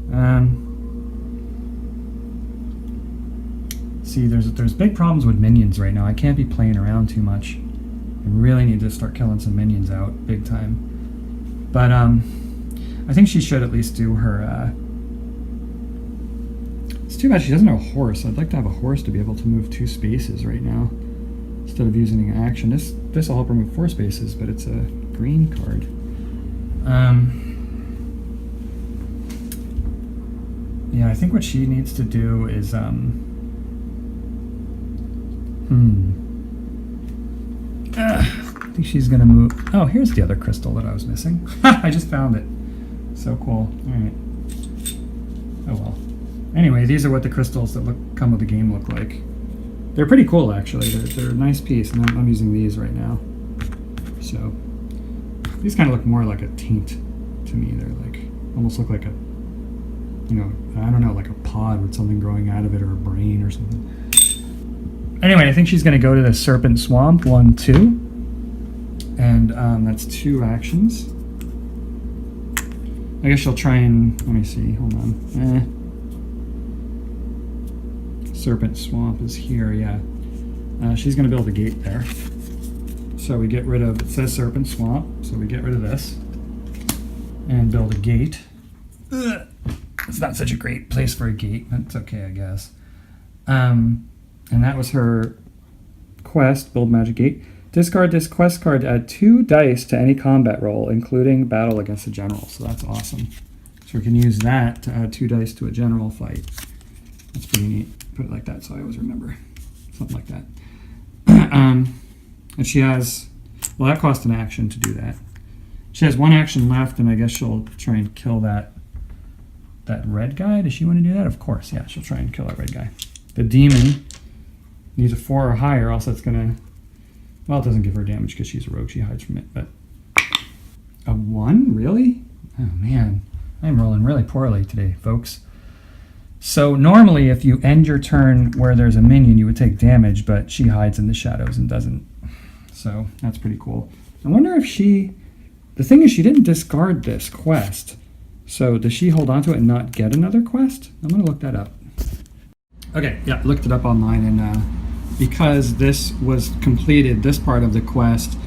See, there's big problems with minions right now. I can't be playing around too much. I really need to start killing some minions out big time. But I think she should at least do her... It's too bad she doesn't have a horse. I'd like to have a horse to be able to move 2 spaces right now instead of using an action. This will help her move 4 spaces, but it's a green card. Yeah, I think what she needs to do is I think she's gonna move. Oh, here's the other crystal that I was missing. I just found it. So cool. All right. Oh well. Anyway, these are what the crystals that come with the game look like. They're pretty cool, actually. They're a nice piece, and I'm using these right now. So these kind of look more like a taint to me. They're like almost look like a, you know, I don't know, like a pod with something growing out of it, or a brain or something. Anyway, I think she's going to go to the Serpent Swamp, 1, 2. And that's 2 actions. I guess she'll try and, let me see, hold on. Serpent Swamp is here, yeah. She's going to build a gate there. So we get rid of, it says Serpent Swamp, so we get rid of this. And build a gate. It's not such a great place for a gate, but it's okay, I guess. And that was her quest, build magic gate. Discard this quest card to add 2 dice to any combat roll, including battle against a general. So that's awesome. So we can use that to add 2 dice to a general fight. That's pretty neat. Put it like that so I always remember. Something like that. And she has, well, that cost an action to do that. She has one action left, and I guess she'll try and kill that red guy. Does she want to do that? Of course, yeah, she'll try and kill that red guy. The demon needs a 4 or higher, else it's going to... Well, it doesn't give her damage because she's a rogue. She hides from it, but... A 1? Really? Oh, man. I'm rolling really poorly today, folks. So normally, if you end your turn where there's a minion, you would take damage, but she hides in the shadows and doesn't. So that's pretty cool. I wonder if she... The thing is, she didn't discard this quest. So does she hold on to it and not get another quest? I'm going to look that up. Okay, yeah, looked it up online, and because this was completed, this part of the quest,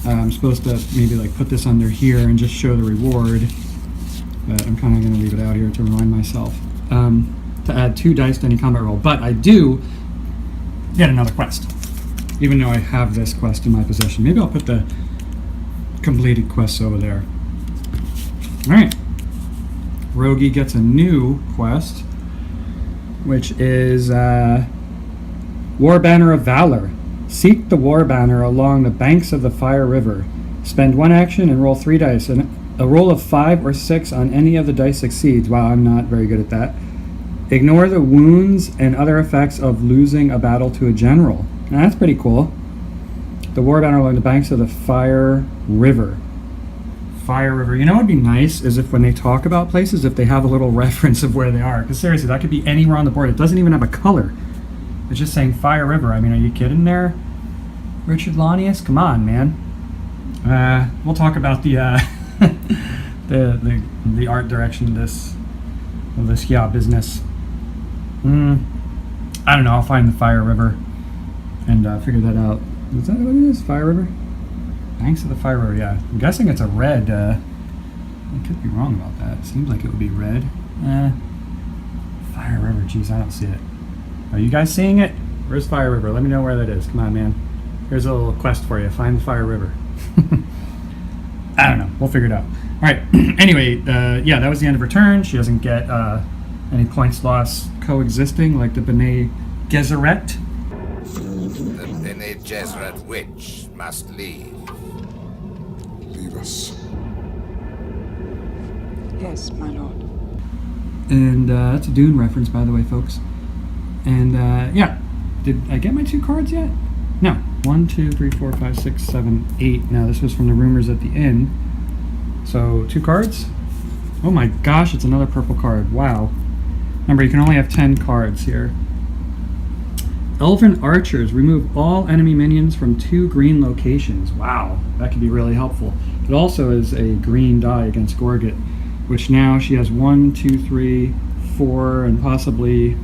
I'm supposed to maybe like put this under here and just show the reward. But I'm kind of going to leave it out here to remind myself. To add 2 dice to any combat roll. But I do get another quest, even though I have this quest in my possession. Maybe I'll put the completed quests over there. Alright. Rogie gets a new quest, which is War Banner of Valor. Seek the War Banner along the banks of the Fire River. Spend 1 action and roll 3 dice. And a roll of 5 or 6 on any of the dice succeeds. Wow, I'm not very good at that. Ignore the wounds and other effects of losing a battle to a general. Now, that's pretty cool. The War Banner along the banks of the Fire River. Fire River. You know what would be nice is if when they talk about places, if they have a little reference of where they are. Because seriously, that could be anywhere on the board. It doesn't even have a color. It's just saying Fire River. I mean, are you kidding there? Richard Lanius? Come on, man. We'll talk about the the art direction of this business. I don't know. I'll find the Fire River and figure that out. Is that what it is? Fire River? Banks of the Fire River, yeah. I'm guessing it's a red. I could be wrong about that. It seems like it would be red. Fire River. Jeez, I don't see it. Are you guys seeing it? Where's Fire River? Let me know where that is. Come on, man. Here's a little quest for you. Find the Fire River. I don't know. We'll figure it out. All right. Anyway, yeah, that was the end of her turn. She doesn't get any points lost coexisting like the Bene Gesserit. The Bene Gesserit witch must leave. Leave us. Yes, my lord. And that's a Dune reference, by the way, folks. And yeah, did I get my 2 cards yet? No. 1, 2, 3, 4, 5, 6, 7, 8. Now this was from the rumors at the inn. So 2 cards. Oh my gosh, it's another purple card. Wow. Remember, you can only have 10 cards here. Elven archers remove all enemy minions from 2 green locations. Wow, that could be really helpful. It also is a green die against Gorget, which now she has 1, 2, 3, 4, and possibly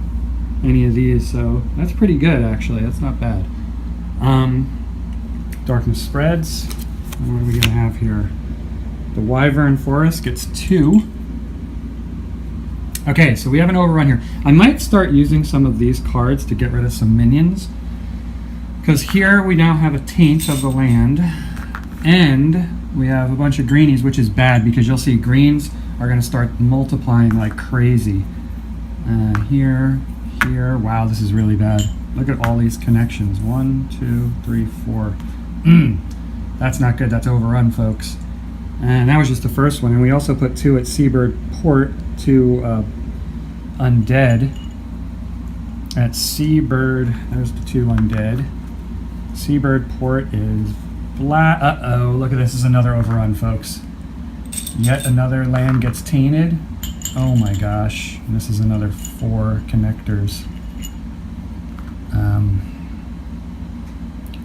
any of these. So that's pretty good, actually. That's not bad. Darkness spreads. And what are we going to have here? The Wyvern Forest gets 2. Okay, so we have an overrun here. I might start using some of these cards to get rid of some minions. Because here we now have a taint of the land. And we have a bunch of greenies, which is bad because you'll see greens are going to start multiplying like crazy. Here. Wow, this is really bad. Look at all these connections. 1, 2, 3, 4. That's not good. That's overrun, folks. And that was just the first one. And we also put 2 at Seabird Port, 2 undead. At Seabird, there's the 2 undead. Seabird Port is black. Uh-oh, look at this. This is another overrun, folks. Yet another land gets tainted. Oh my gosh. And this is another 4 connectors.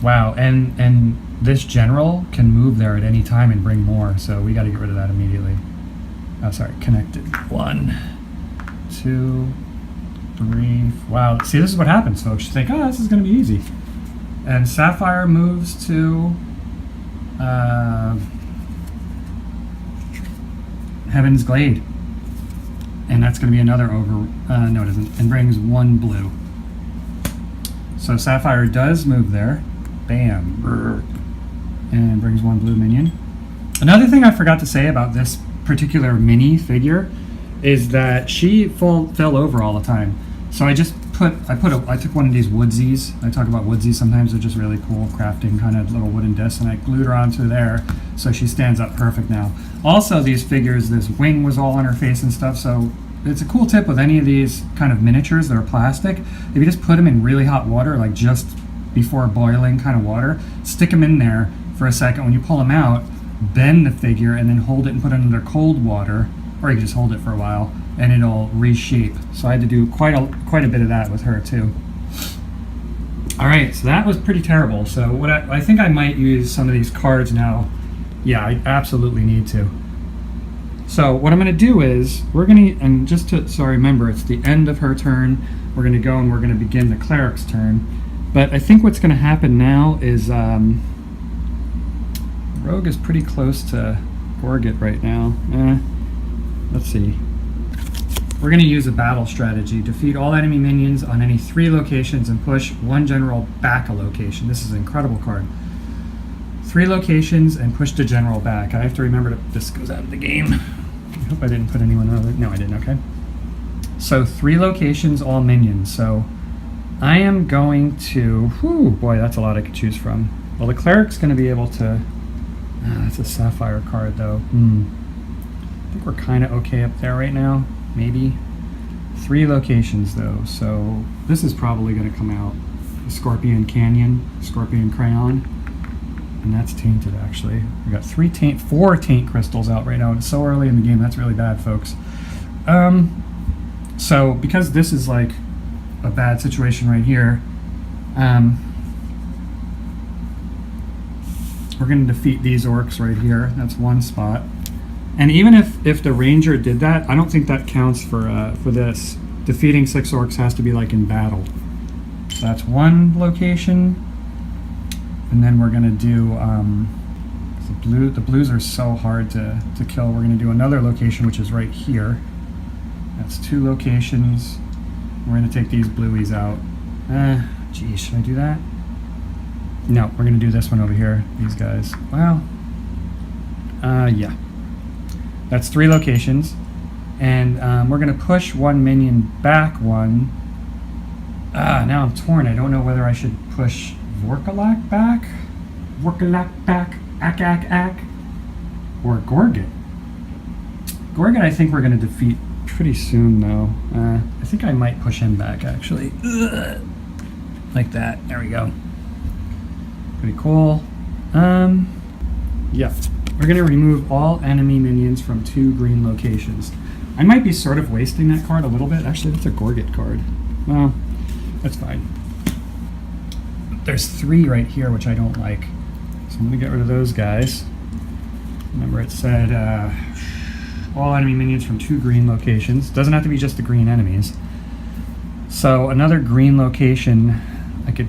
Wow, and this general can move there at any time and bring more, so we got to get rid of that immediately. Oh, sorry, connected. 1, 2, 3. Wow, see, this is what happens, folks. You think, oh, this is going to be easy. And Sapphire moves to Heaven's Glade. And that's going to be another no, it isn't. And brings 1 blue. So Sapphire does move there. Bam. And brings 1 blue minion. Another thing I forgot to say about this particular mini figure is that she fell over all the time. So I just I took one of these woodsies. I talk about woodsies sometimes. They're just really cool crafting kind of little wooden discs, and I glued her onto there so she stands up perfect now. Also, these figures, this wing was all on her face and stuff, so it's a cool tip with any of these kind of miniatures that are plastic. If you just put them in really hot water, like just before boiling kind of water, stick them in there for a second. When you pull them out, bend the figure and then hold it and put it under cold water, or you can just hold it for a while and it'll reshape. So I had to do quite a bit of that with her too. All right, so that was pretty terrible. So what I think I might use some of these cards now. Yeah, I absolutely need to. So what I'm going to do is and just to, so remember, it's the end of her turn. We're going to go and we're going to begin the cleric's turn. But I think what's going to happen now is Rogue is pretty close to Gorget right now. Let's see. We're going to use a battle strategy. Defeat all enemy minions on any 3 locations and push one general back a location. This is an incredible card. 3 locations and push the general back. I have to remember this goes out of the game. I hope I didn't put anyone other. No, I didn't. Okay. So 3 locations, all minions. So I am going to. Whew, boy, that's a lot I could choose from. Well, the cleric's going to be able to. That's a sapphire card, though. I think we're kind of okay up there right now. Maybe 3 locations, though. So this is probably going to come out. Scorpion Canyon, Scorpion Crayon. And that's tainted, actually. We got 4 taint crystals out right now. It's so early in the game. That's really bad, folks. So because this is like a bad situation right here, we're going to defeat these orcs right here. That's one spot. And even if the ranger did that, I don't think that counts for this. Defeating 6 orcs has to be like in battle. So that's one location. And then we're going to do, the blues are so hard to kill. We're going to do another location, which is right here. That's 2 locations. We're going to take these blueies out. Geez, should I do that? No, we're going to do this one over here. These guys. Well, yeah. That's 3 locations. And we're going to push one minion back one. Now I'm torn. I don't know whether I should push Vorkalak back, Ak, or Gorget. Gorget I think we're going to defeat pretty soon, though. I think I might push him back, actually. Ugh. Like that. There we go. Pretty cool. Yeah. We're going to remove all enemy minions from 2 green locations. I might be sort of wasting that card a little bit. Actually, that's a Gorget card. Well, that's fine. There's 3 right here, which I don't like. So I'm going to get rid of those guys. Remember it said all enemy minions from 2 green locations. Doesn't have to be just the green enemies. So another green location, I could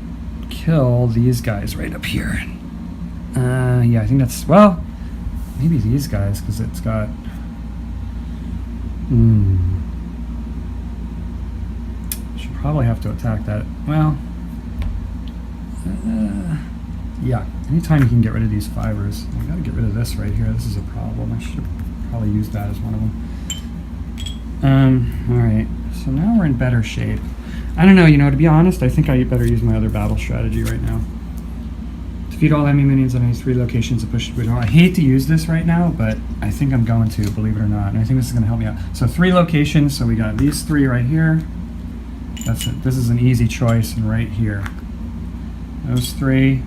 kill these guys right up here. Yeah, I think that's, well, maybe these guys, because it's got... Should probably have to attack that. Well... yeah, anytime you can get rid of these fibers. I gotta get rid of this right here. This is a problem. I should probably use that as one of them. Alright, so now we're in better shape. I don't know, to be honest, I think I better use my other battle strategy right now. Defeat all enemy minions on any 3 locations and push it. I hate to use this right now, but I think I'm going to, believe it or not. And I think this is going to help me out. So 3 locations, so we got these 3 right here. That's it. This is an easy choice, and right here. Those 3.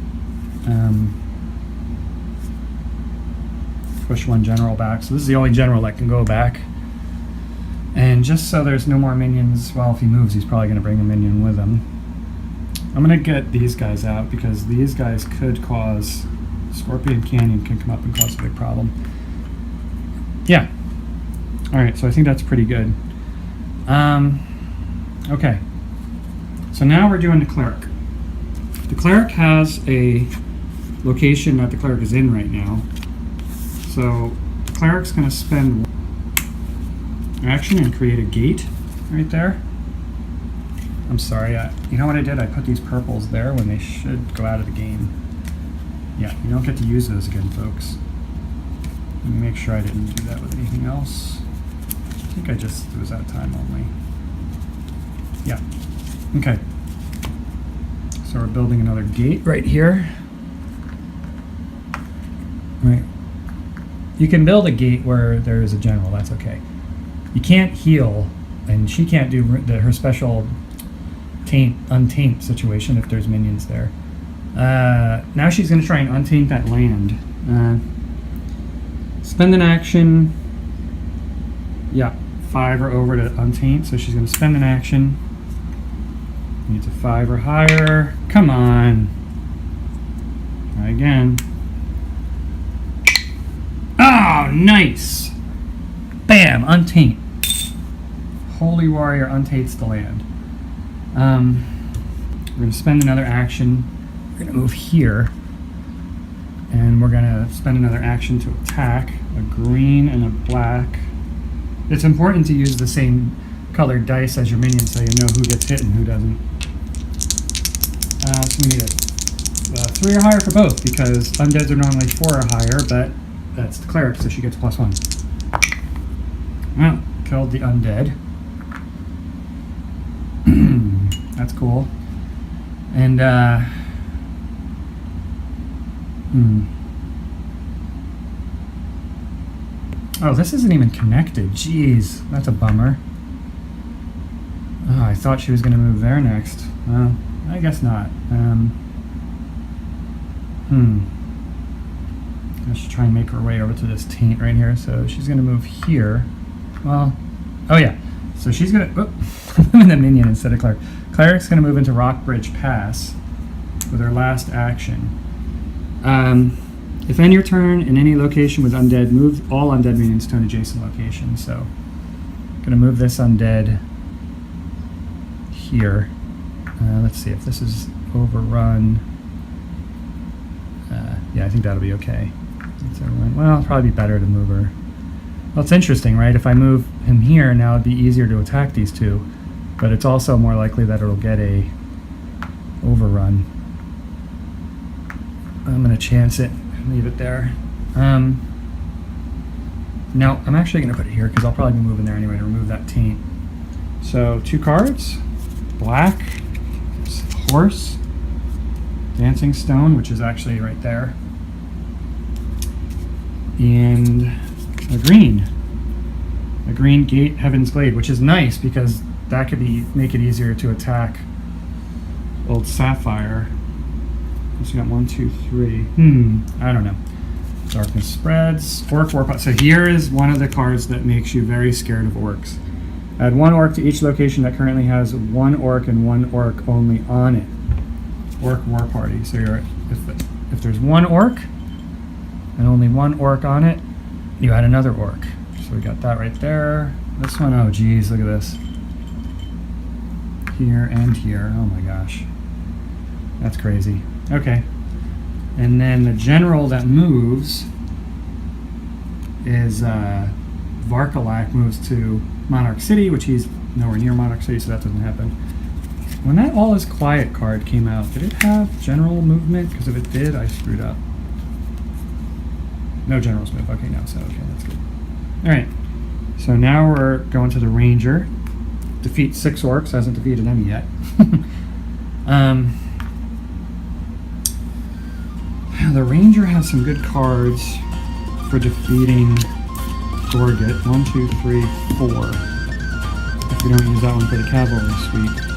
Push one general back. So this is the only general that can go back. And just so there's no more minions, well, if he moves, he's probably going to bring a minion with him. I'm going to get these guys out because these guys could cause... Scorpion Canyon can come up and cause a big problem. Yeah. Alright, so I think that's pretty good. Okay. So now we're doing the cleric. The cleric has a location that the cleric is in right now. So the cleric's going to spend action and create a gate right there. I'm sorry, you know what I did? I put these purples there when they should go out of the game. Yeah, you don't get to use those again, folks. Let me make sure I didn't do that with anything else. I think it was that time only. Yeah. Okay. So we're building another gate right here. Right. You can build a gate where there is a general, that's okay. You can't heal, and she can't do her special untaint situation if there's minions there. Now she's going to try and untaint that land. Spend an action. Yeah, 5 or over to untaint, so she's going to spend an action. Needs a 5 or higher. Come on. Try again. Oh, nice. Bam, untaint. Holy Warrior untaints the land. We're going to spend another action. We're going to move here. And we're going to spend another action to attack. A green and a black. It's important to use the same colored dice as your minions so you know who gets hit and who doesn't. So we need a 3 or higher for both because undeads are normally 4 or higher, but that's the cleric, so she gets +1. Well, killed the undead. That's cool. And, oh, this isn't even connected. Jeez, that's a bummer. Oh, I thought she was going to move there next. Well, I guess not. I should try and make her way over to this taint right here. So she's going to move here. Well, oh yeah. So she's going to... I'm the minion instead of cleric. Cleric's going to move into Rockbridge Pass with her last action. If end your turn in any location with undead, move all undead minions to an adjacent location. So I'm going to move this undead here. Let's see if this is overrun. Yeah, I think that'll be okay. Well, it'll probably be better to move her. Well, it's interesting, right? If I move him here, now it'd be easier to attack these two. But it's also more likely that it'll get a overrun. I'm going to chance it and leave it there. No, I'm actually going to put it here because I'll probably be moving there anyway to remove that taint. So 2 cards. Black. Horse. Dancing Stone, which is actually right there. And a green. A green Gate Heaven's Glade, which is nice because that could make it easier to attack old Sapphire. So we got 1, 2, 3. I don't know. Darkness Spreads. Orc Warpot. So here is one of the cards that makes you very scared of orcs. Add 1 orc to each location that currently has 1 orc and 1 orc only on it. Orc War Party. So if there's 1 orc and only 1 orc on it, you add another orc. So we got that right there. This one, oh geez, look at this. Here and here. Oh my gosh. That's crazy. Okay. And then the general that moves is Varkalak moves to Monarch City, which he's nowhere near Monarch City, so that doesn't happen. When that All Is Quiet card came out, did it have general movement? Because if it did, I screwed up. No generals move. Okay, no, so okay, that's good. Alright, so now we're going to the Ranger. Defeat 6 orcs, hasn't defeated any yet. The Ranger has some good cards for defeating Gorget. 1, 2, 3, 4. If we don't use that one for the cavalry suite.